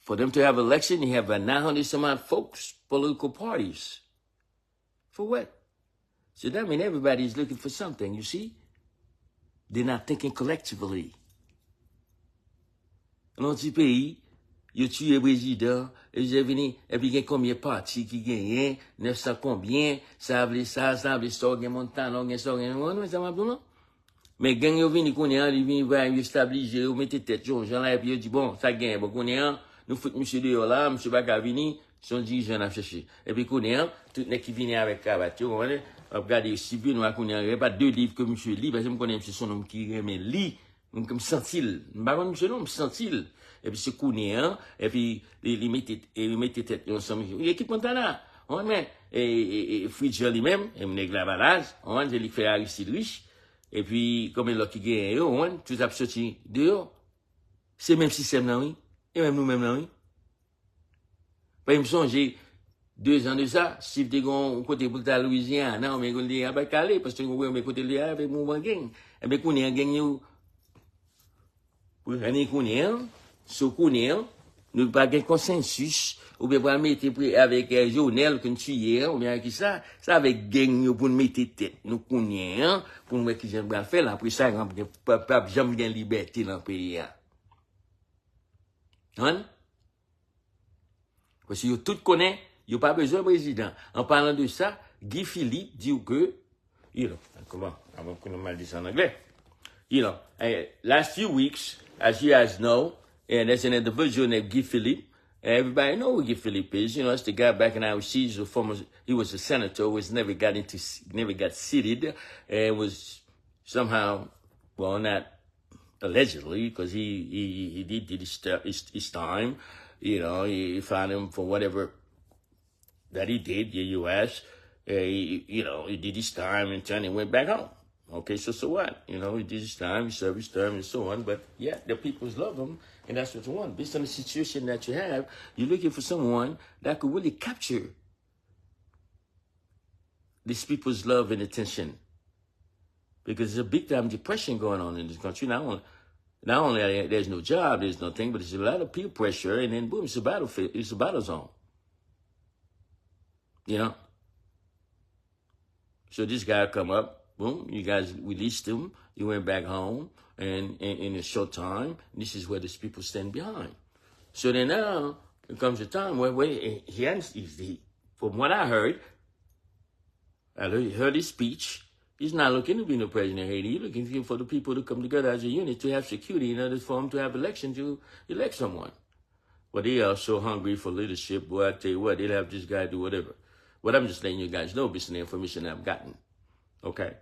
For them to have election, you have 900 some odd folks, political parties. For what? So that means everybody's looking for something, you see? They're not thinking collectively. Dans ce pays, il a tué le président, et j'ai venu, et puis il y a combien de partis qui gagnent, 900 combien, ça veut ça, il y a montant, il y a ça, ça va non? Mais gang yo vini connaît, il vient voir, il stabilise, il mette tête, Jean là, et puis il dit, bon, ça gagne, bon, connaît, nous fout monsieur dehors là, monsieur Baka vini, son dirigeant a cherché. Et puis connaît, tout le qui vient avec cravate, vous voyez, regardez, si bien, nous connaît, il n'y a pas deux livres que monsieur lit, parce que je connais monsieur son nom qui remet lit, comme sentil, je ne monsieur non, sentil. Et puis c'est connaît, et puis il mette tête ensemble, il équipe Montana, on met, et Fridger lui-même, et m'nèg la balage, on dit, il fait Aristide Riche. Et puis, comme il a qui gagne, tout a sorti dehors. C'est le même système là, oui. Et même nous-mêmes là, oui. Par exemple, j'ai 2 ans de ça, si vous êtes côté pour la Louisiane, non, mais vous êtes à Calais, parce que vous êtes côté de avec mon gang. Et bien, vous avez gagné, pour l'année qu'on est, ce qu'on est, nous n'avons pas de consensus, ou bien pour mettre avec Jonel, qu'on tue, ou bien avec ça avec gang, pour mettre tête, nous connaissons, pour nous mettre qui j'aime bien faire, après ça, pas j'aime bien liberté dans le pays. Hein? Parce que tout connaît, il n'y a pas besoin de président. En parlant de ça, Guy Philippe dit que, comment, avant qu'on mal dit ça en anglais, last few weeks, as you guys know, and there's an individual named Guy Philippe. Everybody know who Guy Philippe is. It's the guy back in our seas, he was a senator, never got seated, and was somehow, well, not allegedly, because he did his time. He found him for whatever that he did, the U.S. He did his time and then he went back home. Okay, so what? He did his time, he served his term and so on. But yeah, the peoples love him, and that's what you want. Based on the situation that you have, you're looking for someone that could really capture these people's love and attention. Because there's a big time depression going on in this country. Not only there's no job, there's nothing, but there's a lot of peer pressure, and then boom, it's a battlefield, it's a battle zone. So this guy come up. Boom, you guys released him. He went back home, and in a short time, this is where these people stand behind. So then now, it comes a time where from what I heard his speech, he's not looking to be the president of Haiti. He's looking for the people to come together as a unit to have security in order for him to have election to elect someone. But they are so hungry for leadership, boy, I tell you what, they'll have this guy do whatever. But I'm just letting you guys know based on the information I've gotten. Okay?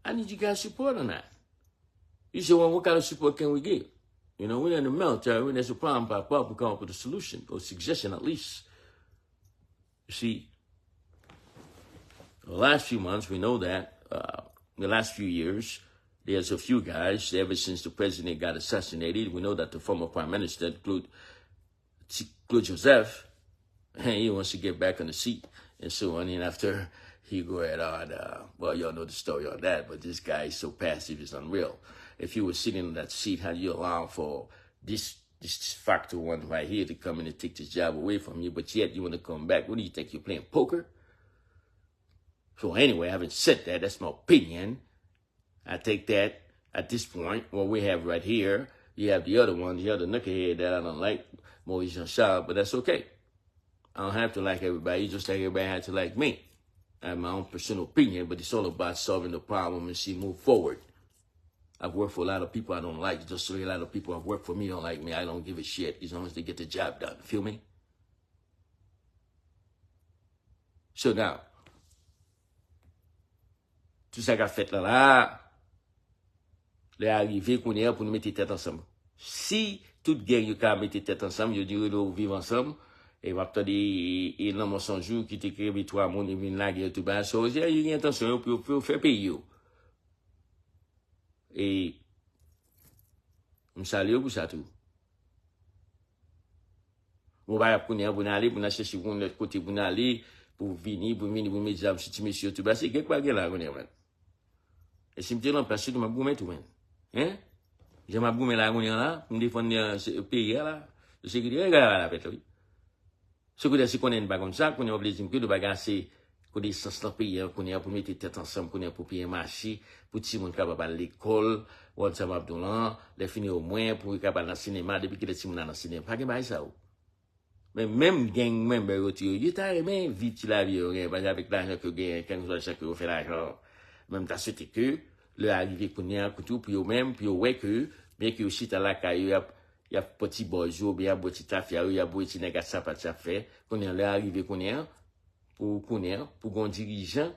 I need you guys' support on that. You say, well, what kind of support can we give? We're in the military. When there's a problem pop up, we come up with a solution, or suggestion at least. You see, the last few months, we know that, the last few years, there's a few guys, ever since the president got assassinated, we know that the former prime minister, Claude Joseph, he wants to get back on the seat and so on. And after he go ahead on, well, y'all know the story on that, but this guy is so passive, it's unreal. If you were sitting in that seat, how do you allow for this factor one right here to come in and take this job away from you, but yet you want to come back? What do you think, you're playing poker? So anyway, having said that, that's my opinion. I take that at this point, what we have right here, you have the other one, the other knucklehead that I don't like, Maurice Jean-Charles, but that's okay. I don't have to like everybody, just like everybody has to like me. I have my own personal opinion, but it's all about solving the problem and move forward. I've worked for a lot of people I don't like, just like a lot of people I've worked for me don't like me. I don't give a shit as long as they get the job done. Feel me? So now, tout ça qu'a fait là, les arrivés qu'on est pour nous mettre tête ensemble. Si toute gang you can mettre tête ensemble, you dit de vivre ensemble, et va peut-être il dans son jour qui t'écrit 3 monde viennent là guerre tout bas, so il y a intention pour faire payer. Et je salue pour ça tout. On va pour aller pour chercher pour notre côté pour aller pour venir pour me dire si monsieur tout c'est quelque part là on est. Et si me dire en place que m'a goumé tout hein. Je m'a goumé là on est là pour me défendre ce pays là. Je sais que regarde la pète oui. Ce que c'est qu'on est pas comme ça qu'on est obligé que de bagasser connaissance dans le pays, qu'on est pour mettre tête ensemble, qu'on est pour payer marché, pour tout le monde capable à l'école, ou en savoir Abdoulan, les finir au moins pour capable dans le cinéma, depuis que les petits dans le cinéma. Pas que bah ça. Mais même gang, même berotio, il t'a aimé vite la vie, avec l'argent que gagne, quand vous chaque fait l'argent. Même t'as souhaité que, le arrivé qu'on est à tout, puis au même, puis au ouais que, bien que aussi t'as la caille, il y a petit bojo, bien petit tafia, il y a petit négat ça pas de ça fait, qu'on est là arrivé qu'on est, pour connaître, pour qu'on dirigeant,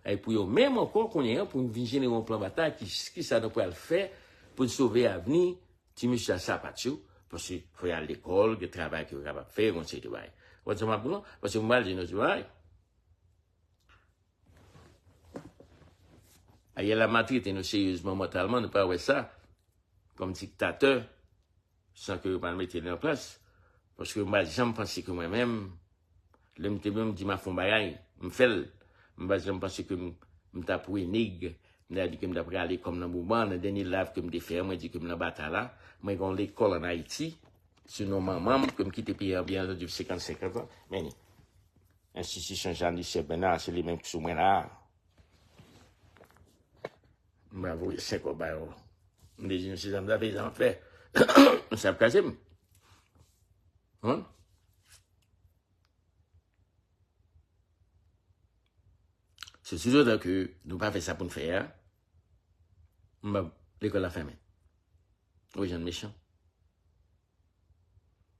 et pour même encore connaître, pour une générer un plan bataille, qui ça doit le faire, pour sauver l'avenir, tu me cherches ça pas tout, parce qu'il faut aller à l'école, le travail qu'il est capable de faire, on sait tout, parce que moi, je ne sais pas. Il y a la matrice, nous sérieusement, mentalement, ne pas voir ça, comme dictateur, sans que vous ne mettiez en place, parce que moi, j'aime penser que moi-même, le me dit ma fond bagaille, me fait, je pense que me t'a pour énigme, me dit que me t'a pris aller comme dans mouvement, le dernier live que me défait, moi dit que me dans bataille là, moi dans l'école en Haïti, sur nos mamans, que me quitte pays bien de 50 ans, mais institution Jean Lycée Bernard, c'est les mêmes que sous moi là. Bravo, c'est quoi bah me dit nous c'est ça fait en fait. Ça me casse. Hein? C'est toujours que nous pas faire ça pour nous faire. L'école a fermé. Oui, j'en méchant.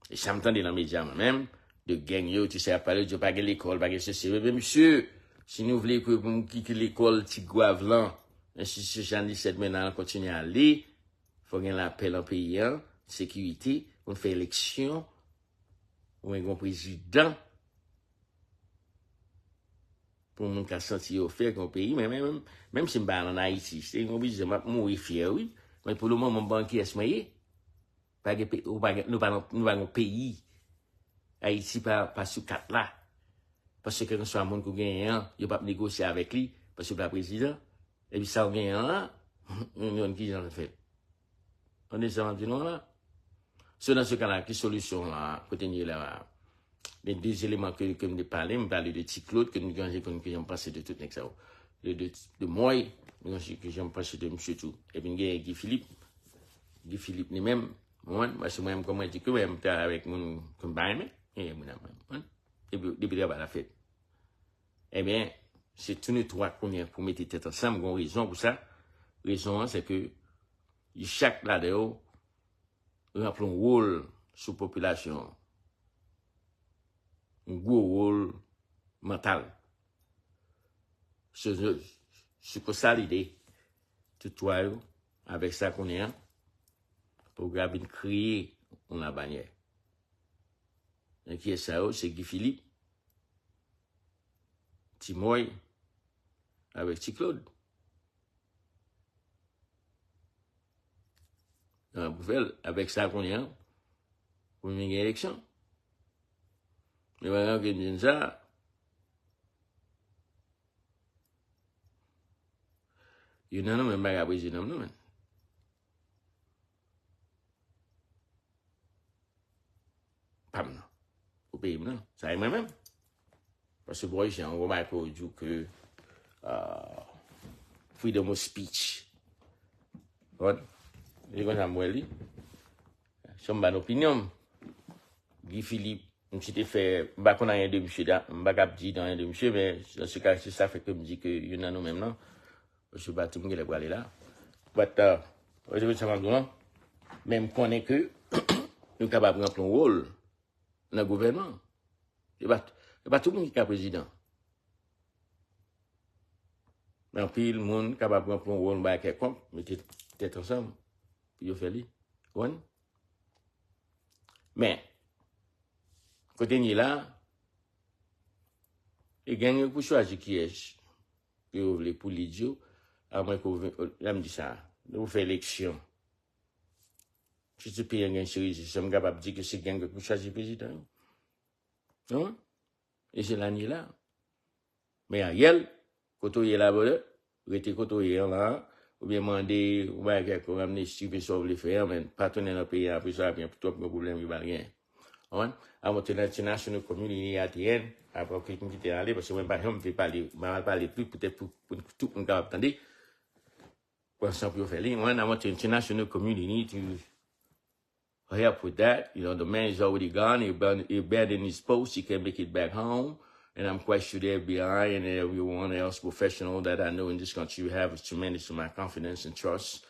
Et ça me tendait dans les médias moi-même, de gang, tu sais, à parler de pas de l'école, pas de ceci. Mais monsieur, si nous voulons que vous quitter l'école, petit guave là, si Jean 17 maintenant continue à aller, il faut qu'il y ait l'appel en pays, sécurité, on fait élection, ou un président, pour mon cas sentir au fait qu'un pays, mais même si je suis en Haïti, c'est obligé de mourir fier, oui. Mais pour le moment, mon banquier est moyen. Nous pas un pays. Haïti pas sous quatre là. Parce que quand soit un monde qui gagne, il ne pas négocier avec lui, parce que le président. Et puis ça, on gagne là, on qui j'en fait. On est ça, non là. C'est dans ce cas-là, quelle solution là, côté là. Les deux éléments que je me parle de Ticlaude, que nous avons passé de tout ça. De moi, que j'aime passer de monsieur tout. Et puis, Guy Philippe lui-même, moi, c'est moi-même, comme je dis que moi, je avec mon compagnon, et depuis la fête. Eh bien, c'est tous les trois qu'on est pour mettre tête ensemble, on a raison pour ça. Raison, c'est que chaque là-dedans, remplit un rôle sur la population. Un gros rôle mental. C'est pour ça l'idée. Tout toi, avec ça qu'on est, pour créer une bannière. Et qui est ça, c'est Guy Philippe, Timoy, avec Ticlaude. Avec ça qu'on est, pour une élection. Mais voilà, que je dis ça, il y en a même pas à président, non? Pas non. Au pays, non. Ça y est moi-même. Parce que, bon, j'ai un remarque pour dire que, freedom of speech. Voilà. Et quand j'ai moi, c'est une bonne opinion. Guy Philippe, je t'ai fait, je ne sais pas rien de monsieur, je ne sais pas dire rien de monsieur, mais dans ce cas, c'est ça fait que je me dis que il y en a nous même, non? Je ne sais pas tout le monde qui aller là. Mais, je veux savoir, même qu'on est que, nous sommes capables de prendre un rôle dans le gouvernement. Ce n'est pas tout le monde qui est président. Mais puis, le monde est capable de prendre un rôle dans quelqu'un, mettez tête ensemble, puis vous faites lui. Mais, côté là, il gagne pour choisir qui est, que vous voulez pour l'idiot, à moins que vous me dit ça, vous faites élection. Si tu payes un gain chéri, je suis capable de dire que c'est gain pour choisir le président. Hein? Et c'est l'année là. Mais Ariel, quand il est là-bas, il était quand il est là, ou bien demander, ou bien quelque chose, amener si tu sauver les faire, mais pas tourner dans le pays, après ça, bien plutôt que le problème, il va rien. Right? I want to the international community at the end. Après, quelqu'un qui était allé, parce que moi, par exemple, je vais parler plus, peut-être pour tout le monde attendre. Pour ça, pour faire I want the international community to help with that. You know, the man is already gone. He's bad in his post. He can make it back home. And I'm quite sure the FBI and everyone else professional that I know in this country have a tremendous amount of confidence and trust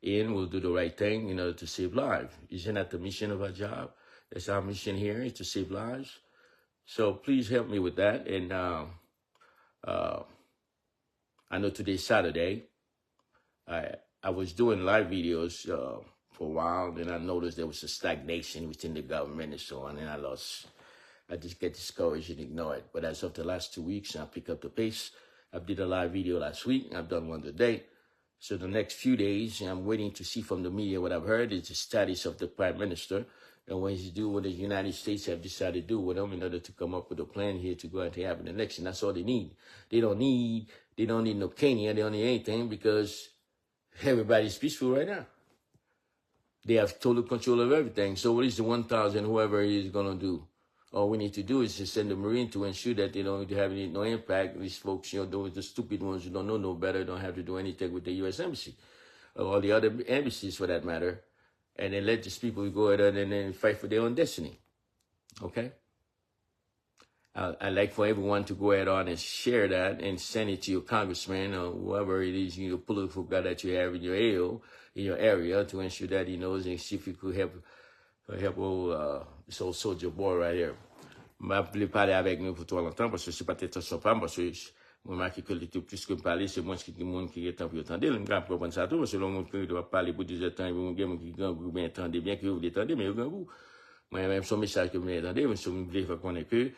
in will do the right thing in order to save lives. Isn't that the mission of our job? That's our mission here, is to save lives. So please help me with that. And I know today's Saturday. I was doing live videos for a while, then I noticed there was a stagnation within the government and so on, and I just get discouraged and ignore it. But as of the last 2 weeks, I pick up the pace. I did a live video last week. I've done one today. So the next few days, I'm waiting to see from the media what I've heard is the status of the Prime Minister and what he's doing, what the United States have decided to do with him in order to come up with a plan here to go out and have an election. That's all they need. They don't need no Kenya. They don't need anything because everybody's peaceful right now. They have total control of everything. So what is the 1,000, whoever is going to do? All we need to do is just send the Marine to ensure that they don't have no impact. These folks, the stupid ones who don't know no better, don't have to do anything with the U.S. Embassy or all the other embassies for that matter. And then let these people go ahead and then fight for their own destiny. Okay? I like for everyone to go ahead on and share that and send it to your congressman or whoever it is, political guy that you have in your area to ensure that he knows and see if you could help this old soldier boy right here. Je vais parler avec nous pour trop longtemps parce que c'est pas peut-être son femme parce que je remarque que le plus que me parler, c'est moins que le monde qui est en pour attendre. Je ne peux pas comprendre ça tout parce que le monde qui doit parler pour 2 temps, il y a qui gagne bien attendre bien que vous voulez attendre, mais il y a vous. Moi, même son message que vous voulez attendre, mais si vous voulez faire connaître que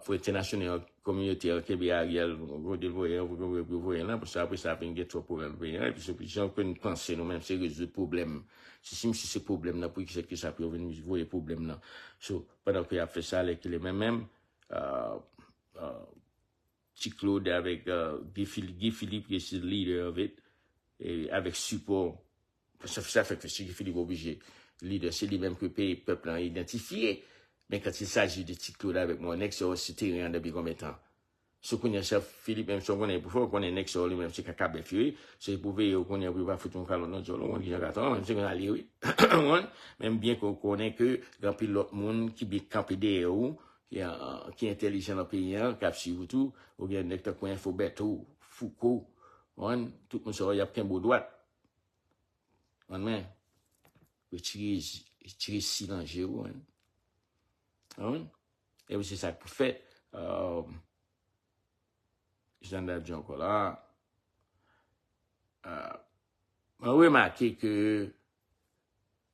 pour international communautaire qui est Ariel, vous voyez là, parce que après ça, il y a trop de problèmes. Et puis, si on peut penser nous-mêmes, c'est résoudre le problème. Si ce problème là, pour que ça peut venir, vous voyez le problème là. So, pendant qu'il a fait ça, avec les mêmes, Petit Claude avec Guy Philippe, qui est le leader of it, et avec support, ça fait que Guy Philippe est obligé. Le leader, c'est lui-même que le peuple a identifié. Mais quand il s'agit de Petit Claude avec mon ex, c'était rien depuis combien de temps? Ce qu'on a chef Philippe, même si on est pour faire qu'on est ex, lui-même, c'est qu'à Cap Fury, c'est pour veiller qu'on est pour pas foutre un calon dans le on dit attends, même si on a lié, oui. Même bien qu'on connaît que, dans plus l'autre monde qui est campé derrière ou, qui est intelligent dans le pays, qui a suivi tout, ou bien, n'est-ce pas, Foberto, Foucault, tout le monde sera, il y a qu'un beau droit. Mais, tirer silence, et puis c'est ça que vous faites. J'en ai encore là. J'ai remarqué que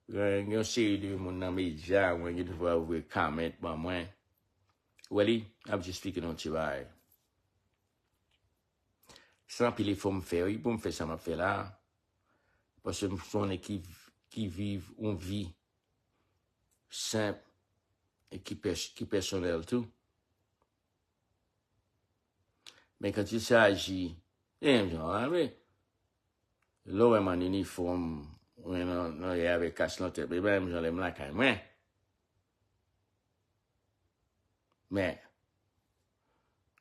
il y a une série de mon dans les médias où il doit ouvrir comment pour moi. Wally, I'm just speaking on travail. Sans pile faut me faire, il faut me faire ça m'a fait là. Parce que son équipe qui vivent une vie simple et qui personnelle tout. Mais quand il s'agit, là, mon uniforme, non, il y avait casse la tête, même j'en aime la caille, mais,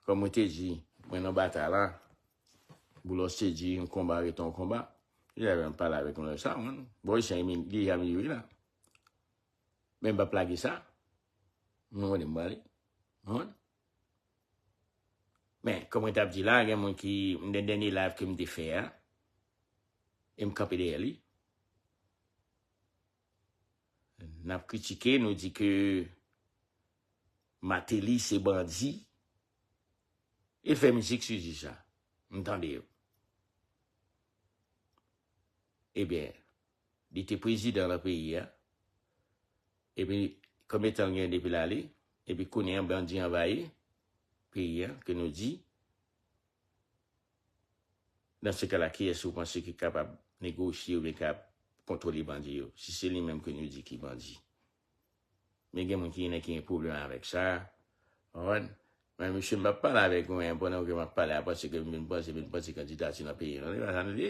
comme je t'ai dit, moi, dans la bataille là, boulot s'est dit, un combat est un combat. Il avait même parlé avec moi, ça, bon, il a mis là. Même pas plaguer ça. Non, on est mal. Mais, comme je t'ai dit là, il y a des gens qui, dans le dernier live que je me fait, et me camper derrière lui. Nous avons critiqué, nous dit que Matéli, c'est bandit. Il fait musique sur ça. Entendez-vous? Eh bien, il était président dans le pays, et puis, comme étant gagné depuis l'aller, et puis, qu'on est un bandit envahi, pays, que nous dit, dans ce cas-là, qui est-ce que vous pensez qu'il est capable de négocier ou bien capable de contrôler les bandits? Si c'est lui-même que nous dit qu'il est bandit. Mais il y a des gens qui ont un problème avec ça. Mais monsieur ne va pas parler avec moi pendant que je parle parce que je pense candidat dans le pays. Je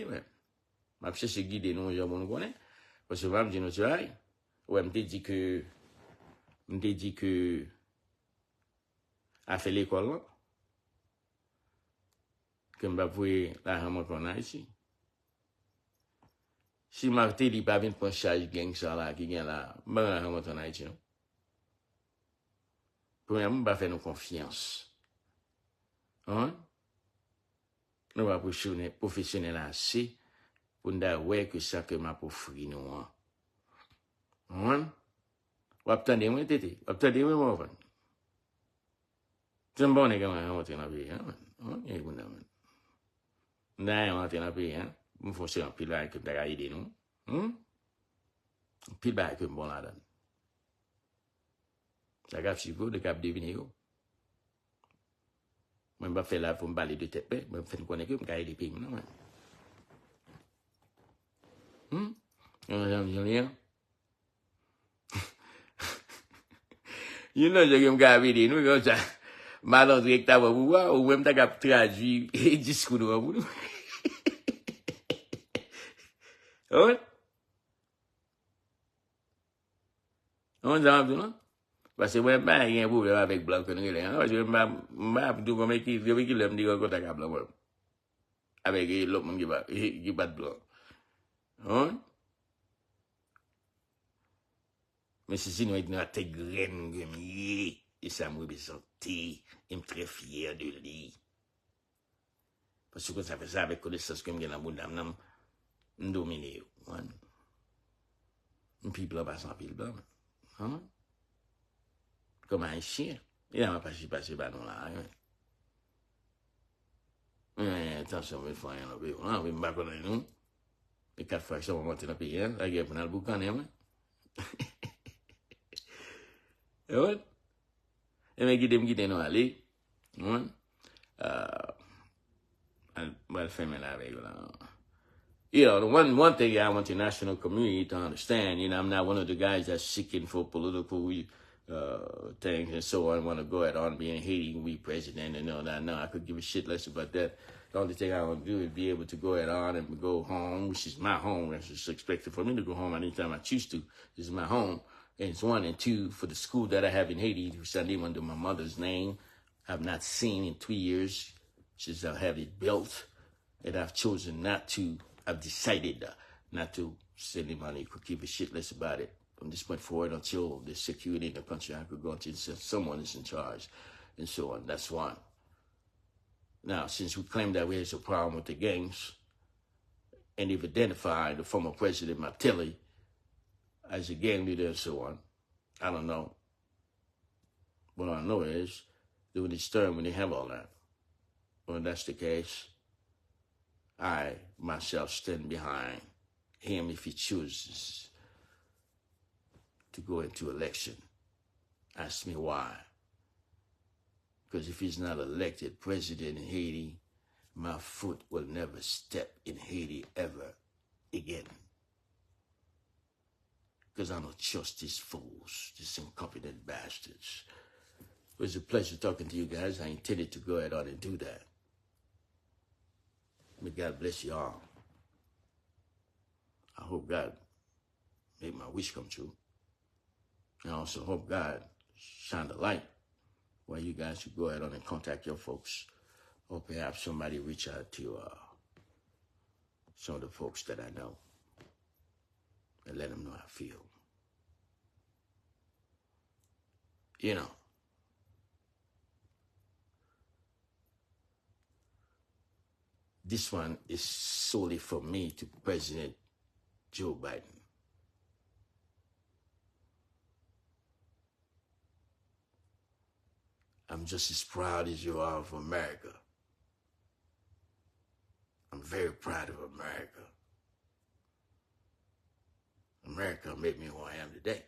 vais chercher guider nous, je vais connaître. Parce que je me dis, nous, ouais, je me dit que, a fait l'école, là, que je vais pouvoir la remonter en Haïti. Si Martin dit pas venir prendre charge gang ça là, qui vient là, je vais la remonter en Haïti, non? Premièrement, je vais faire nos confiance. Hein? Nous va professionnel assez pour nous dire que ça que m'a offri nous. Hein? Ou attendez moi tété, attendez moi mon. C'est bon que moi on tient la vie hein. Et vous n'avez. N'a on tient la vie hein. Nous faut un pile bail que t'as aider nous. Pile bail que bon là dedans. Ça gaffe si vous de cap deviner yo. Moi pas faire là pour me parler de tête paix, me faire connaître que me aider pays non. Rien. You know, je me gavide nous comme ça. Malandré que t'as pas pouvoir ou même t'as qu'à traduire et discours nous pour nous. Ouais. On s'en va non? Parce que moi pas rien problème avec blanc que nous là. Parce que moi tout comme qui l'aime dire qu'on t'a qu'à blanc. Avec l'autre monde qui pas de blanc. Ouais. Mais si nous avons été graine, et ça me représente, et je suis très fier de lui. Parce que ça fait ça avec connaissance que je suis dans le monde, je domine. Et puis, blanc passe en pile blanc. Comme un chien. Il n'a pas passé par nous là. Attention, il faut rien enlever. On ne va pas connaître nous. Les 4 fois que ça va monter dans le pays, la guerre pour le boucan, ouais. Et me guide nous aller. Ouais. I'll film that avec là. You know, the one thing I want the national community to understand, you know, I'm not one of the guys that's seeking for political things and so on. I want to go ahead on being Haiti and be president and all that. No, I could give a shit less about that. The only thing I want to do is be able to go ahead on and go home, which is my home. It's expected for me to go home anytime I choose to. This is my home. And it's 1 and 2 for the school that I have in Haiti, which I name under my mother's name. I've not seen in 3 years since I have it built. And I've chosen not to, I've decided not to send him money, could give a shit less about it. From this point forward until the security in the country, I could go until someone is in charge and so on. That's one. Now, since we claim that there's a problem with the gangs, and they've identified the former president Martelly as a gang leader and so on, I don't know. What I know is, during this term when they have all that, when that's the case, I myself stand behind him if he chooses to go into election. Ask me why. Because if he's not elected president in Haiti, my foot will never step in Haiti ever again. Because I don't trust these fools, these incompetent bastards. It was a pleasure talking to you guys. I intended to go ahead on and do that. May God bless you all. I hope God make my wish come true. I also hope God shine the light while you guys should go ahead on and contact your folks. Or perhaps somebody reach out to some of the folks that I know and let them know how I feel. You know, this one is solely for me to President Joe Biden. I'm just as proud as you are of America. I'm very proud of America. America made me who I am today,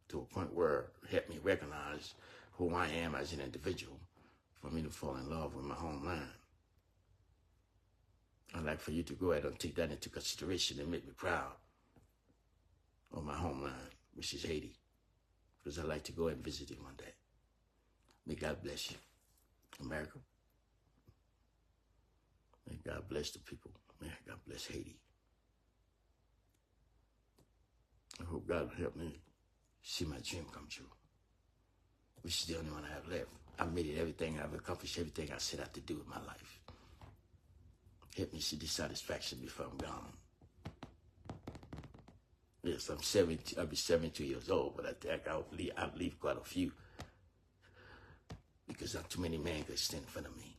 to a point where it helped me recognize who I am as an individual, for me to fall in love with my homeland. I'd like for you to go ahead and take that into consideration and make me proud of my homeland, which is Haiti. because I'd like to go and visit him one day. May God bless you, America. May God bless the people. May God bless Haiti. I hope God will help me see my dream come true, which is the only one I have left. I've made it everything. I've accomplished everything I set out to do in my life. Help me see the satisfaction before I'm gone. Yes, I'm 70. I'll be 72 years old, but I think I'll leave quite a few because not too many men could stand in front of me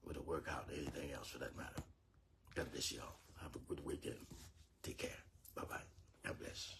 with a workout or anything else for that matter. God bless you all. Have a good weekend. Take care. Bye-bye. God bless.